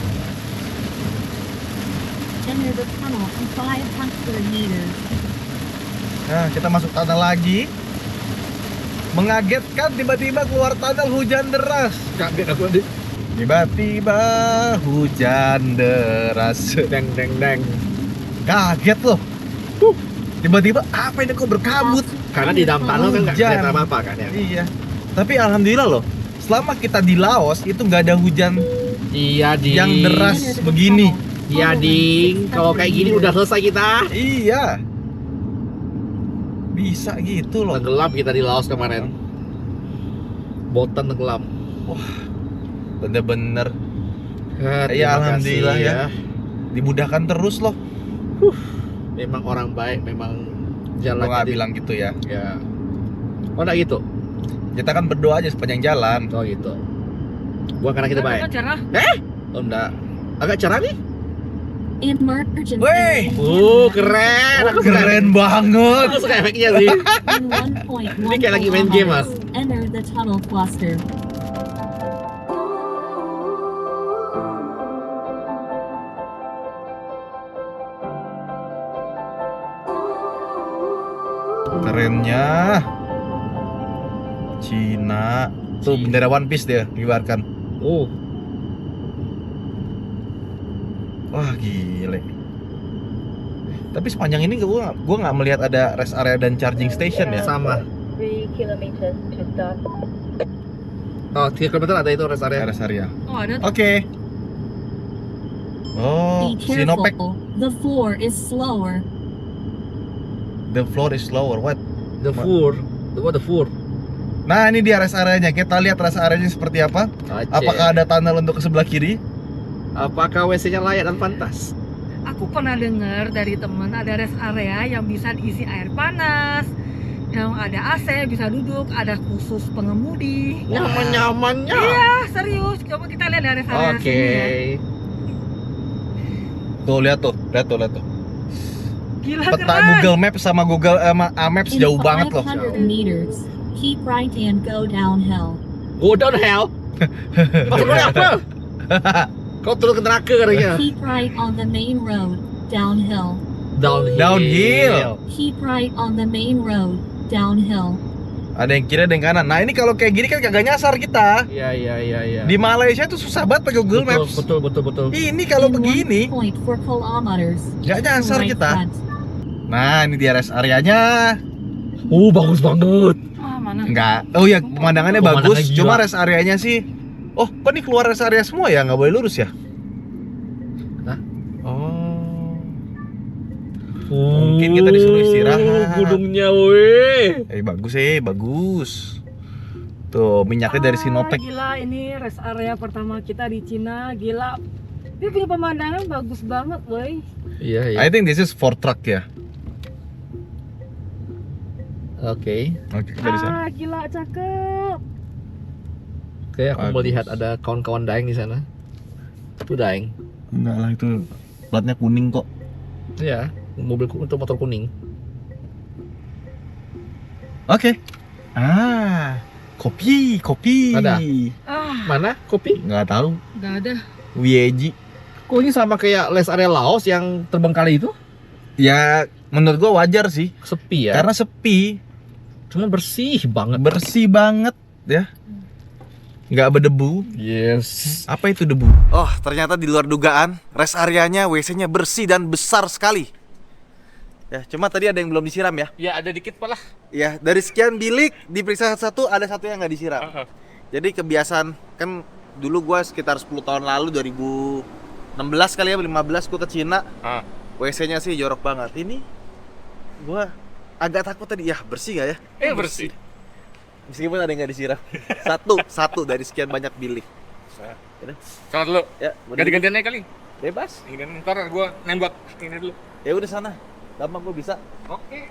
Enter the tunnel in 500 meters. Nah, kita masuk tunnel lagi. Mengagetkan tiba-tiba keluar tunnel hujan deras. Kaget aku nanti. Tiba-tiba hujan deras. Deng deng deng. Kaget loh. Tiba-tiba apa ini kok berkabut? Karena di dalam tunnel kan nggak Hujan. kelihatan apa-apa kan ya. Iya. Tapi alhamdulillah loh, selama kita di Laos itu nggak ada hujan Iya ding. yang deras begini. Iya ding. Kalau kayak gini udah selesai kita. Iya. Bisa gitu loh. Tenggelam kita di Laos kemarin. Botan tenggelam. Bener-bener Terima Iya, alhamdulillah kasih ya. dimudahkan terus loh. Memang orang baik, memang Gua jalan. nggak bilang gitu ya. Ya. Oh enggak gitu. Kita kan berdoa aja sepanjang jalan. Oh gitu. Bukan karena kita baik. Cerah. Oh enggak. Agak cerah nih. Emergency. Wey, Keren. Aku suka. keren banget. Aku suka efeknya sih. In 1.1 Ini kayak lagi main game, Mas. Enter the tunnel cluster. Kerennya Cina. Tuh bendera One Piece dia dikibarkan. Oh, Wah gile. Tapi sepanjang ini gua nggak melihat ada rest area dan charging station ya. sama. 3 kilometers to start. Oh, 3 km ada itu rest area. Rest area. Oh, ada. Oke. Oh, Be Sinopec. careful. The floor is slower. The floor is slower. What? The four. The four. Nah ini dia rest areanya. Kita lihat rest areanya seperti apa. Apakah ada tunnel untuk ke sebelah kiri? Apakah WC-nya layak dan pantas? Aku pernah dengar dari temen ada rest area yang bisa diisi air panas, yang ada AC, bisa duduk, ada khusus pengemudi. Nyaman-nyamannya. Iya, serius. Coba kita lihat dari rest area Oke. sini ya. Tuh lihat tuh. Gila Peta keren. Google Maps sama Google Maps In jauh banget loh. 500 meters, keep right and go downhill. Go down hell. Maksudnya apa? Kau turun ke neraka katanya. Keep right on the main road, downhill. Downhill. Keep right on the main road, downhill. Ada yang kiri, ada yang kanan. Nah ini kalau kayak gini kan kagak nyasar kita. Iya. Di Malaysia tuh susah banget pakai Google Maps. Betul. Ini kalau In begini 1.4 kilometers, nggak nyasar right kita. front. Nah ini dia rest areanya. Bagus banget. Ah, mana? Enggak. Oh ya pemandangannya Pemandangannya bagus. gila. Cuma rest areanya sih. Oh kok nih keluar rest area semua ya? Nggak boleh lurus ya? Hah? Oh. Mungkin kita disuruh istirahat. Gunungnya weh. Bagus. Tuh minyaknya dari Sinopec. Gila, ini rest area pertama kita di Cina. Gila. Dia punya pemandangan bagus banget, boy. Iya. I think this is for truck ya. Oke. Oke, kita di sana. Gila cakep. Oke, aku Bagus. melihat ada kawan-kawan Daeng di sana. Itu Daeng. Enggak lah, itu platnya kuning kok. Iya, untuk motor kuning. Oke. Kopi. Ada? Ah, Mana kopi? Nggak tahu. nggak ada. Wieji. Kok ini sama kayak rest area Laos yang terbengkalai itu? Ya, menurut gua wajar sih. Sepi ya. Karena sepi, Cuma bersih banget. bersih banget ya. Nggak berdebu. Yes. Apa itu debu? Oh, ternyata di luar dugaan, rest areanya WC-nya bersih dan besar sekali. Ya, cuma tadi ada yang belum disiram ya. Ya ada dikit malah. Ya, dari sekian bilik diperiksa satu, ada satu yang nggak disiram. Jadi kebiasaan kan dulu gua sekitar 10 tahun lalu 2016 kali ya, 15 gua ke Cina. WC-nya sih jorok banget. Ini gua agak takut tadi, ya bersih gak ya? Bersih. Meskipun ada yang nggak disiram. Satu dari sekian banyak bilik. Yaudah, Selamat dulu. ya, Ganti-gantian aja kali. bebas. Ntar gua nembak ini dulu. Ya udah sana. Gampang gua bisa. Oke.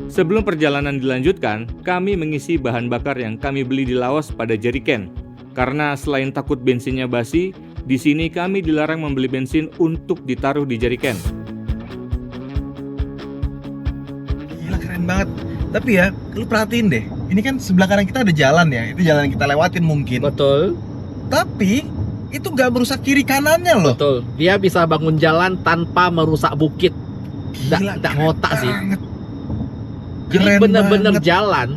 Sebelum perjalanan dilanjutkan, kami mengisi bahan bakar yang kami beli di Laos pada jeriken. Karena selain takut bensinnya basi, di sini kami dilarang membeli bensin untuk ditaruh di jeriken. Gila, keren banget. Tapi ya, lu perhatiin deh. Ini kan sebelah kanan kita ada jalan ya. Itu jalan yang kita lewatin mungkin. Betul. Tapi itu nggak merusak kiri kanannya loh. Betul. Dia bisa bangun jalan tanpa merusak bukit. Gila, Nggak keren ngotak sih. banget. Jadi Keren bener-bener banget. jalan.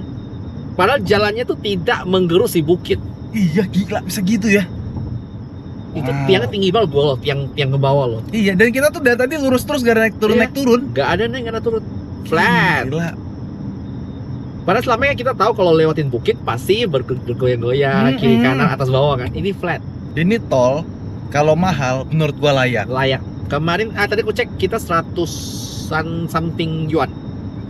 Padahal jalannya tuh tidak menggerus si bukit. Iya, gila bisa gitu ya. Itu Wow. tiangnya tinggi banget loh, tiang ke bawah loh. Iya, dan kita tuh dari tadi lurus terus, gak ada naik turun Iya. naik turun. Gak ada nih, gak ada turun. Flat. Gila. Padahal selama ini kita tahu kalau lewatin bukit pasti bergoyang-goyang kiri kanan atas bawah kan. Ini flat, Ini tol kalau mahal menurut gua layak. layak. Kemarin tadi aku cek kita 100-an something yuan.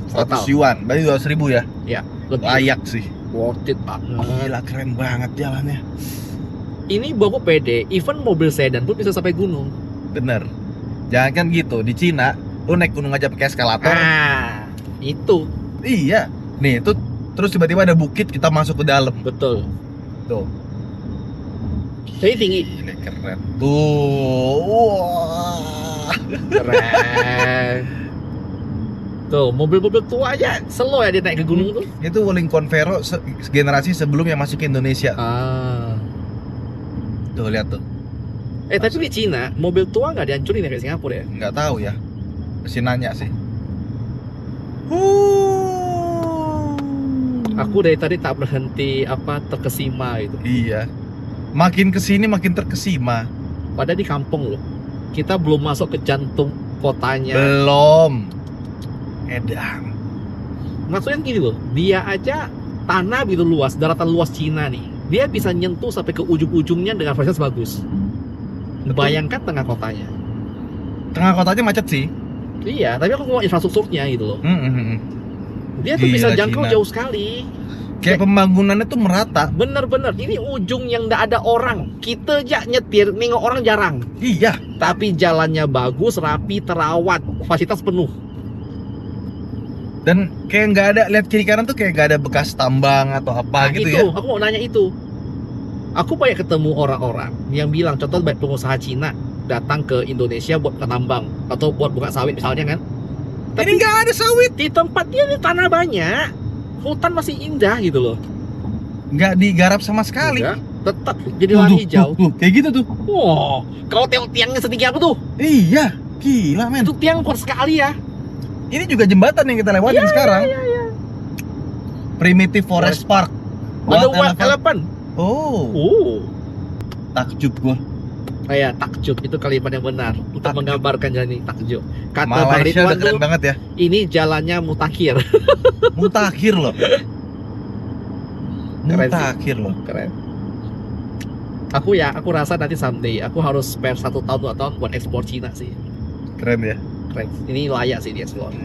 100 yuan, berarti 200.000 ya. Ya, lebih Layak sih. worth it banget. Gila, keren banget jalannya. Ini bawa pede, even mobil sedan pun bisa sampai gunung. Bener. Jangan kan gitu, di Cina lu naik gunung aja pakai eskalator. Ah, itu Iya. Nih, itu terus tiba-tiba ada bukit, kita masuk ke dalam. betul. Tuh. Jadi tinggi. Gila, keren. Tuh. Wah. Keren. Tuh, mobil-mobil tua aja slow ya dia naik ke gunung tuh. Itu Wuling Convero generasi sebelum yang masuk ke Indonesia. Ah. Tuh, lihat tuh. Tapi di Cina, mobil tua nggak dihancurin ya kayak Singapura ya? Nggak tahu ya. Mesti nanya sih. Aku dari tadi tak berhenti terkesima itu. Iya. Makin kesini makin terkesima. Padahal di kampung loh. Kita belum masuk ke jantung kotanya. Belum. Edan. Maksudnya gini loh, dia aja tanah begitu luas, daratan luas Cina nih. Dia bisa nyentuh sampai ke ujung-ujungnya dengan fasilitas bagus. Bayangkan tengah kotanya. Tengah kotanya macet sih. Iya, tapi aku mau infrastrukturnya gitu loh. Dia tuh Gila, bisa jangkau Cina. jauh sekali. Kayak pembangunannya tuh merata. Bener-bener, ini ujung yang nggak ada orang. Kita aja nyetir, nengok orang jarang. Iya. Tapi jalannya bagus, rapi, terawat, fasilitas penuh. Dan kayak nggak ada, lihat kiri kanan tuh kayak nggak ada bekas tambang atau apa Nah, gitu itu, ya. aku mau nanya itu. Aku banyak ketemu orang-orang yang bilang, contoh baik pengusaha Cina datang ke Indonesia buat penambang atau buat buka sawit misalnya kan. Ini nggak ada sawit. Di tempat dia ini tanah banyak, hutan masih indah gitu loh. Nggak digarap sama sekali. Enggak, tetap jadi lahan hijau. Tuh, kayak gitu tuh. Wow, kau tengok tiangnya setinggi apa tuh? Iya, gila men. Itu tiang kuat sekali ya. Ini juga jembatan yang kita lewatin sekarang. Primitive Forest Park. Ada Wild Wild Elephant. Oh, takjub gua. Kayak takjub itu kalimat yang benar untuk menggambarkan jalan ini, takjub. Kata Bang Malaysia Ridwan udah keren tuh, banget ya. ini jalannya mutakhir. Mutakhir loh. Keren sih. Mutakhir loh. Keren. Aku rasa nanti someday aku harus spare 1 tahun 2 tahun buat ekspor Cina sih. Keren ya. Keren. Ini layak sih di explore.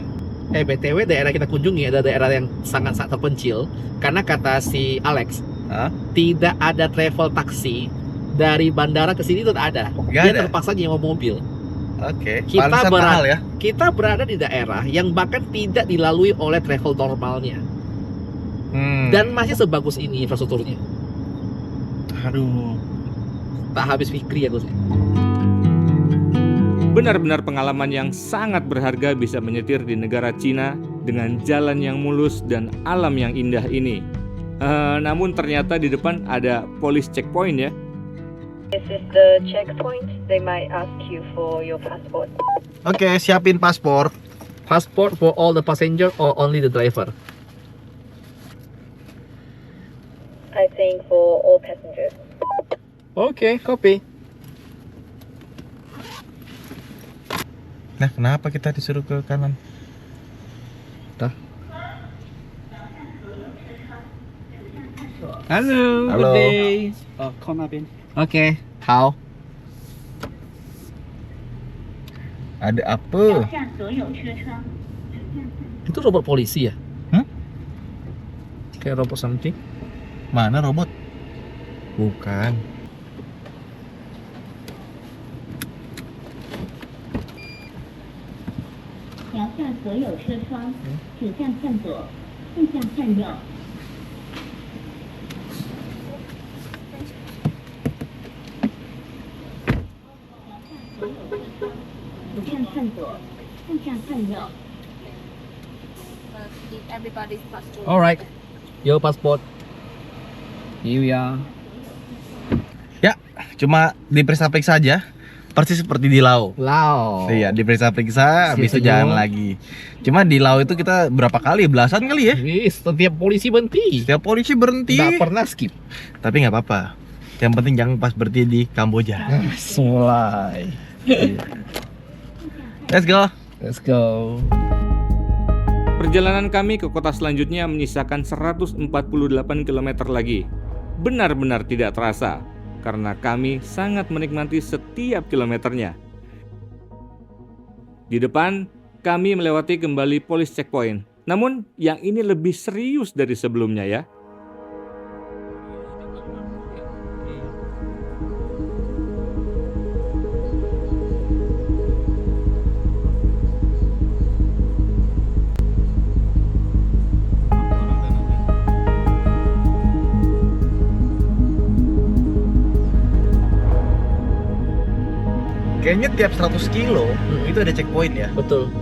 BTW daerah kita kunjungi ada daerah yang sangat-sangat terpencil karena kata si Alex, tidak ada travel taksi dari bandara ke sini, itu tidak ada. Nggak Dia ada? terpaksa nyewa mobil. Oke. Kita Pantesan mahal ya. Kita berada di daerah yang bahkan tidak dilalui oleh travel normalnya. Dan masih sebagus ini infrastrukturnya. Aduh. Tak habis pikir ya Gus. Benar-benar pengalaman yang sangat berharga bisa menyetir di negara Cina dengan jalan yang mulus dan alam yang indah ini. Namun ternyata di depan ada police checkpoint ya. This is the checkpoint. They might ask you for your passport. Oke, siapin paspor. Passport for all the passenger or only the driver? I think for all passengers. Oke, copy. Nah, kenapa kita disuruh ke kanan? Halo, Halo. good day. Oke, how? Ada apa? Itu robot polisi ya? Hmm? Kayak robot something. Mana robot? Bukan. Everybody's passport. Alright, your passport. Here we are. Ya, cuma diperiksa-periksa aja. Persis seperti di Lao. Lao. Iya, diperiksa-periksa, habis itu Siap, jalan senyum. lagi. Cuma di Lao itu kita berapa kali? Belasan kali ya? Wih, setiap polisi berhenti. Setiap polisi berhenti. Nggak pernah skip. Tapi nggak apa-apa. Yang penting jangan pas berhenti di Kamboja. Mulai. Let's go. Let's go. Perjalanan kami ke kota selanjutnya menyisakan 148 km lagi. Benar-benar tidak terasa, karena kami sangat menikmati setiap kilometernya. Di depan, kami melewati kembali police checkpoint. Namun, yang ini lebih serius dari sebelumnya ya. Kayaknya tiap 100 kilo itu ada checkpoint ya. Betul.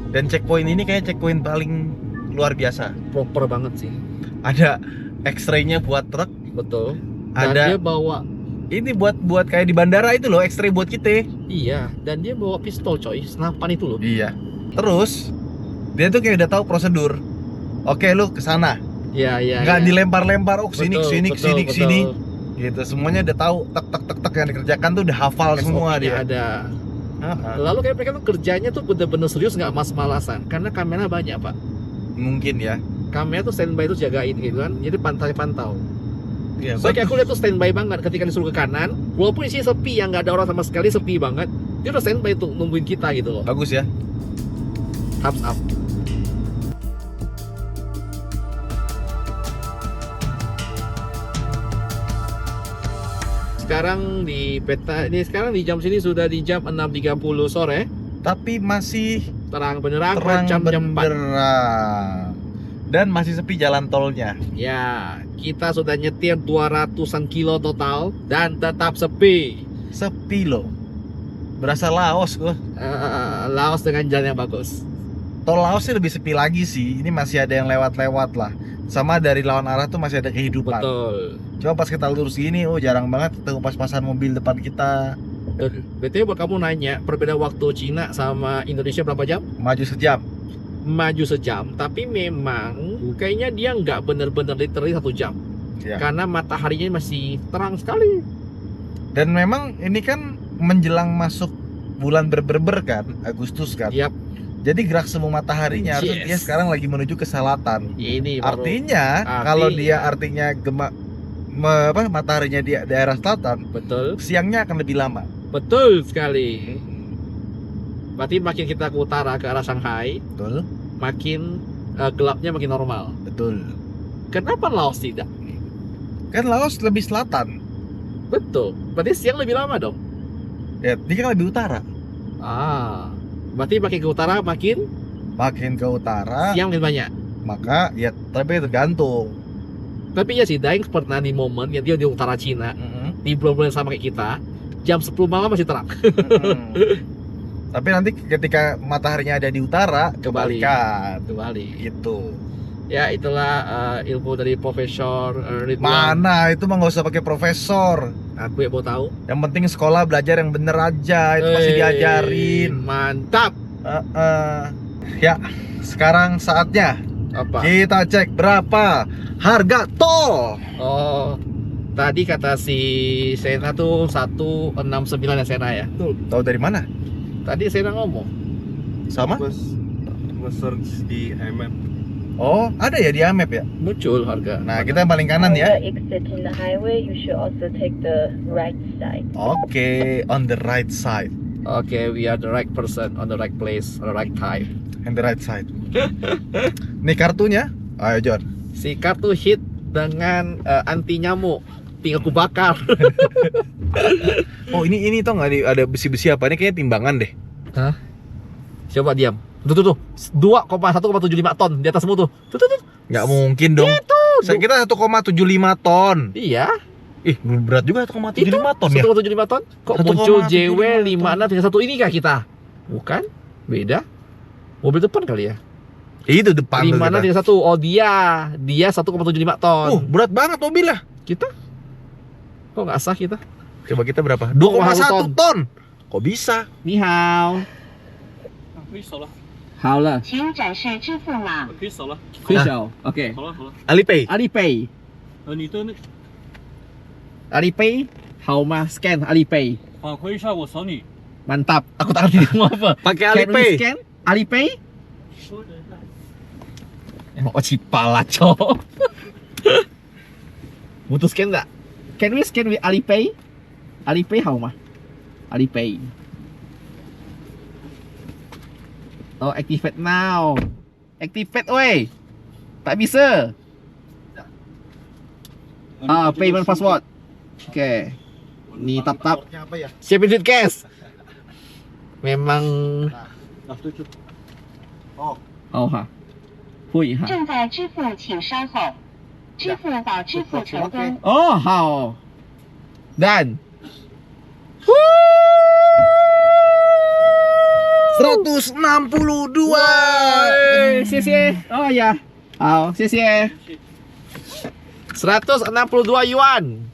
Dan checkpoint ini kayak checkpoint paling luar biasa. Proper banget sih. Ada X-ray-nya buat truk. Betul. Dan Ada dia bawa, ini buat kayak di bandara itu loh, X-ray buat kita. iya, dan dia bawa pistol coy, senapan itu loh. Iya. Terus dia tuh kayak udah tahu prosedur. Oke, lu ke sana. Iya, iya. Nggak iya. dilempar-lempar, oh kesini, Betul, kesini, betul, kesini, betul. kesini. Gitu, semuanya udah tahu tek yang dikerjakan tuh udah hafal semua SOP-nya dia. ada. Ha-ha. Lalu kayak mereka tuh kerjanya tuh bener-bener serius, nggak mas-malasan. Karena kamera banyak pak. Mungkin ya. Kamera tuh standby tuh jagain gitu kan. Jadi pantau. Iya, So kayak aku lihat tuh standby banget ketika disuruh ke kanan. Walaupun isinya sepi, yang nggak ada orang sama sekali, sepi banget. Dia udah standby tuh nungguin kita gitu loh. bagus ya. Thumbs up. Sekarang di peta ini, sekarang di jam sini sudah di jam 6.30 sore. Tapi masih Terang benderang terang jam 4. benderang. Dan masih sepi jalan tolnya. Ya, kita sudah nyetir 200-an kilo total dan tetap sepi. Sepi loh. Berasa Laos gua. Laos dengan jalan yang bagus. Tol Laos sih lebih sepi lagi sih. Ini masih ada yang lewat-lewat lah. Sama dari lawan arah tuh masih ada kehidupan. Betul. Coba pas kita lurus gini, oh jarang banget ketemu pas-pasan mobil depan kita. BTW buat kamu nanya, perbedaan waktu Cina sama Indonesia berapa jam? Maju sejam. Maju sejam, tapi memang kayaknya dia nggak bener-bener literally 1 jam. Ya. Karena mataharinya masih terang sekali. Dan memang ini kan menjelang masuk bulan berber kan, Agustus kan. Yap. Jadi gerak semu mataharinya harusnya Yes. dia sekarang lagi menuju ke selatan. Ini baru. Artinya kalau dia artinya mataharinya di daerah selatan, Betul. siangnya akan lebih lama. Betul sekali. Berarti makin kita ke utara ke arah Shanghai, Betul. makin gelapnya makin normal. Betul. Kenapa Laos tidak? Kan Laos lebih selatan. Betul. Berarti siang lebih lama dong. Ya, dia kan lebih utara. Berarti makin ke utara makin Makin ke utara, siang makin banyak. maka ya tapi tergantung. Tapi ya sih, Daeng pernah di momen yang dia di utara Cina, di bulan sama kayak kita, jam 10 malam masih terang. Tapi nanti ketika mataharinya ada di utara, Kembali. kebalikan. Kembali. Gitu. Ya itulah ilmu dari Profesor Ridwan. Mana itu mah nggak usah pakai profesor. Aku yang mau tahu. Yang penting sekolah belajar yang bener aja, itu masih diajarin. Mantap. Ya, sekarang saatnya Apa? kita cek berapa harga tol. Oh, tadi kata si Sena tuh 169 ya Sena ya. Tahu dari mana? Tadi Sena ngomong. Sama? Nge-search di map. Oh, ada ya di Amap ya? Muncul harga. Nah, kita yang paling kanan ya. Exiting the highway, you should also take the right side. Oke, on the right side. Oke, we are the right person on the right place on the right time. On the right side. Nih kartunya. Ayo John. Si kartu hit dengan anti nyamuk. Tinggal ku bakar. Oh, ini tau nggak ada besi-besi apa? Ini kayaknya timbangan deh. Hah? Coba diam. Tuh. 2,1,75 ton di atas semua tuh. Tuh. Nggak mungkin dong. Kita 1,75 ton. Iya. Ih, berat juga 1,75 ton ya. 1,75 ton. Kok 1,75 muncul JW 5631 ini kah kita? Bukan? Beda. Mobil depan kali ya. Itu depan tuh kita. 5631. Oh dia 1,75 ton. Berat banget mobilnya. Kita? Kok nggak sah kita? Coba kita berapa? 2,1 ton. Kok bisa? Ni hao. 可以扫了，好了，请展示支付码。可以扫了。可以扫。OK。好了好了， Alipay. Alipay。你的那 Alipay 好吗 ？Scan Alipay。返回一下，我扫你。 Mantap. Aku tak ngerti mau apa. Pakai Can we Alipay. scan Alipay? Oh cipala cok. Butuh scan nggak? Can we scan with Alipay? Alipay how mah? Alipay. Oh activate now. Activate oi. Tak bisa. Payment password. Okay. Ni tap. Siapin duit cash. Memang. Oh ha. 会哈。正在支付，请稍后。支付宝支付成功。 Oh, how? Dan 162. 谢谢. Oh ya. 好，谢谢. 162 yuan.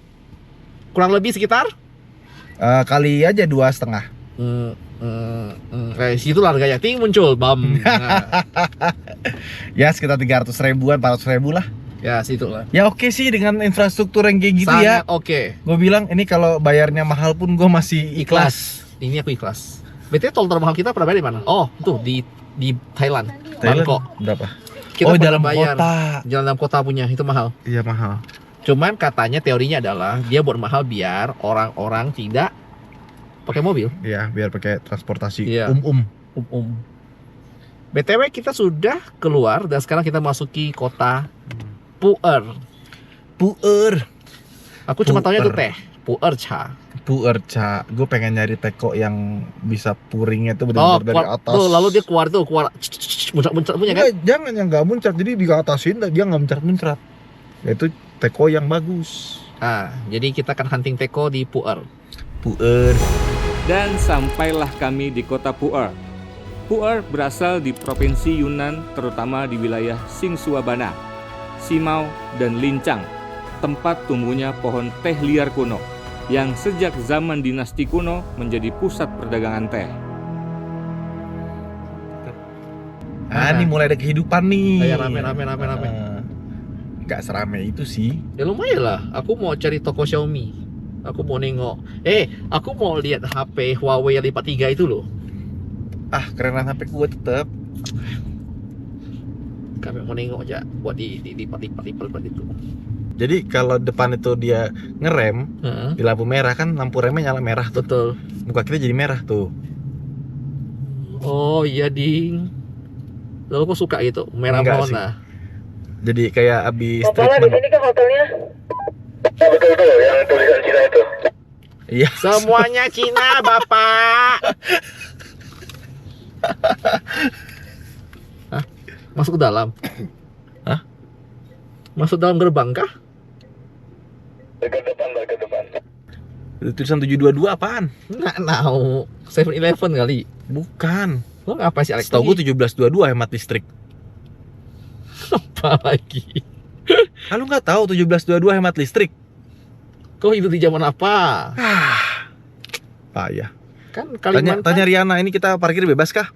Kurang lebih sekitar Kali aja 2,5. Situ lah harganya. Ting muncul bam. Ya sekitar 300 ribuan, 400 ribu lah. Ya situ lah. Ya oke sih dengan infrastruktur yang kayak gitu ya. Sangat oke. Gue bilang ini kalau bayarnya mahal pun gue masih ikhlas. Ini aku ikhlas. BTW tol termahal kita pernah bayar di mana? Oh, tuh di Thailand. Bangkok. Berapa? Kita Oh, pernah dalam bayar. kota. Jalan dalam kota punya itu mahal. Iya mahal. Cuman katanya teorinya adalah dia buat mahal biar orang-orang tidak pakai mobil. Iya, biar pakai transportasi Iya. BTW kita sudah keluar dan sekarang kita masuki kota Pu'er. Aku cuma tahunya itu teh. Pu'er cha. Pu'erca. Gue pengen nyari teko yang bisa puringnya tuh benar-benar dari atas. Tuh, lalu dia keluar muncrat punya kan? Enggak, jangan yang nggak muncrat. Jadi di atasin dia nggak muncrat. Itu teko yang bagus. Jadi kita akan hunting teko di Pu'er. Dan sampailah kami di kota Pu'er. Pu'er berasal di provinsi Yunnan, terutama di wilayah Xingsuabana, Simau, dan Lincang, tempat tumbuhnya pohon teh liar kuno, yang sejak zaman dinasti kuno menjadi pusat perdagangan teh. Ini mulai ada kehidupan nih. Kayak rame. Nggak serame itu sih. Ya lumayan lah. Aku mau cari toko Xiaomi. Aku mau nengok. Aku mau lihat HP Huawei yang 53 itu loh. Kerenan HP gue tetep. Kami mau nengok aja buat di lipat itu. Jadi kalau depan itu dia ngerem di lampu merah kan lampu remnya nyala merah tuh. Betul. Muka kita jadi merah tuh. Oh iya ding. Lalu aku suka gitu merah Enggak warna. Jadi kayak abis Bapak di sini ke hotelnya? Betul, yang tulisan Cina itu. Iya. Semuanya Cina, Bapak. Hah? Masuk ke dalam? Hah? Masuk dalam gerbang kah? Dekat depan. Tulisan 722 apaan? Nggak tahu. 7-Eleven kali. Bukan. Lo ngapa sih Alex? Setahu gue 1722 hemat listrik. Apa lagi? Lu nggak tahu 1722 hemat listrik? Kau hidup di zaman apa? Payah. Kan Kalimantan. Tanya Riana, ini kita parkir bebas kah?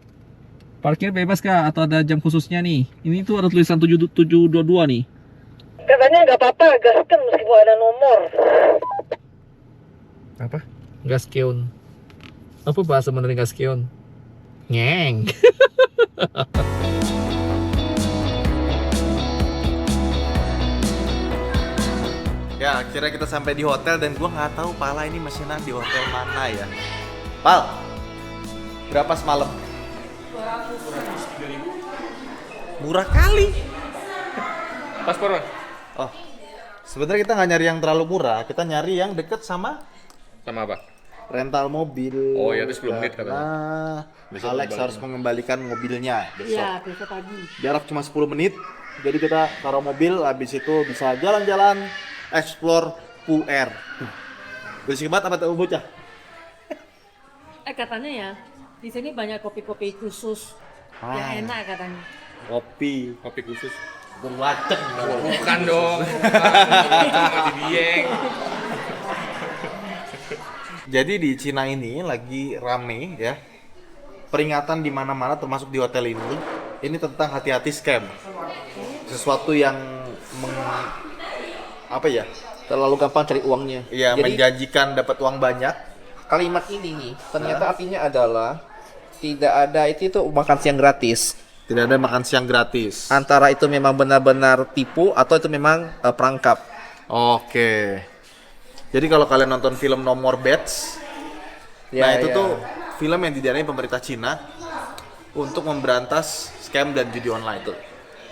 Parkir bebas kah? Atau ada jam khususnya nih? Ini tuh ada tulisan 722 nih. Katanya nggak apa-apa, gaskan meskipun ada nomor. Apa? Gaskeun. Apa bahasa Mandarin gaskeun? Ngeng. Ya, akhirnya kita sampai di hotel dan gua nggak tahu Pala ini mesinan di hotel mana ya. Pal, berapa semalam? 200.000. Murah kali. Paspor, Bang. Oh, sebenarnya kita nggak nyari yang terlalu murah, kita nyari yang deket sama Sama apa? rental mobil. Oh, ya, itu 10 menit katanya. Nah, Besok Alex kembali. harus mengembalikan mobilnya besok. Iya, besok pagi. Jarak cuma 10 menit, jadi kita taruh mobil, habis itu bisa jalan-jalan, explore Puer. Berisik banget apa tuh bocah? Katanya ya, di sini banyak kopi-kopi khusus yang enak katanya. Kopi Kopi khusus. berwaceng. Bukan dong. Sama di Dieng. Jadi di Cina ini lagi rame ya. Peringatan di mana-mana termasuk di hotel ini. Ini tentang hati-hati scam. Sesuatu yang apa ya? Terlalu gampang cari uangnya. Ya, Jadi menjanjikan dapat uang banyak. kalimat ini nih ternyata artinya adalah tidak ada itu makan siang gratis. Tidak ada makan siang gratis. Antara itu memang benar-benar tipu atau itu memang perangkap. Oke. Jadi kalau kalian nonton film No More Bets, nah itu tuh film yang didanai pemerintah Cina untuk memberantas scam dan judi online tuh.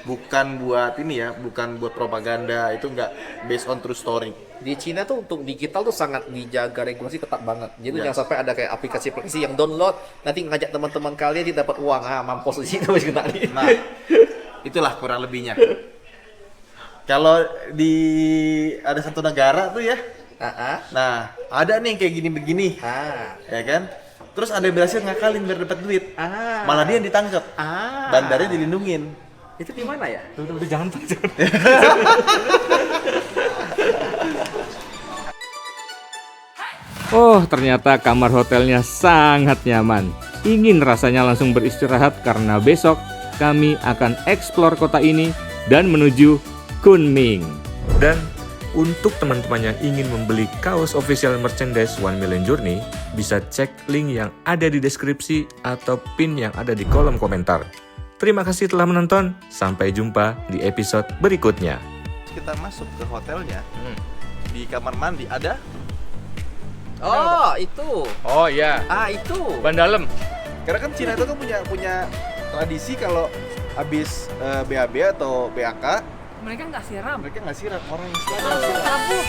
Bukan buat ini ya, bukan buat propaganda, itu nggak based on true story. Di Cina tuh untuk digital tuh sangat dijaga regulasi ketat banget. Jadi Ya. jangan sampai ada kayak aplikasi-aplikasi yang download nanti ngajak teman-teman kalian dia dapat uang. Mampus di situ masih kena nih. Nah, itulah kurang lebihnya. Kalau di ada satu negara tuh ya, nah ada nih yang kayak gini begini, ya kan? Terus ada yang berhasil ngakalin biar dapat duit, malah dia yang ditangkap, bandarnya dilindungin. Itu di mana ya? Udah jangan. Oh, ternyata kamar hotelnya sangat nyaman. Ingin rasanya langsung beristirahat karena besok kami akan eksplor kota ini dan menuju Kunming. Dan untuk teman-teman yang ingin membeli kaos official merchandise 1 Million Journey, bisa cek link yang ada di deskripsi atau pin yang ada di kolom komentar. Terima kasih telah menonton, sampai jumpa di episode berikutnya. Kita masuk ke hotelnya, di kamar mandi ada. Oh, itu. Oh iya, Itu. ban dalam. Karena kan Cina itu kan punya tradisi kalau habis BAB atau BAK Mereka nggak siram. mereka nggak siram, orang yang siram. Sabuk.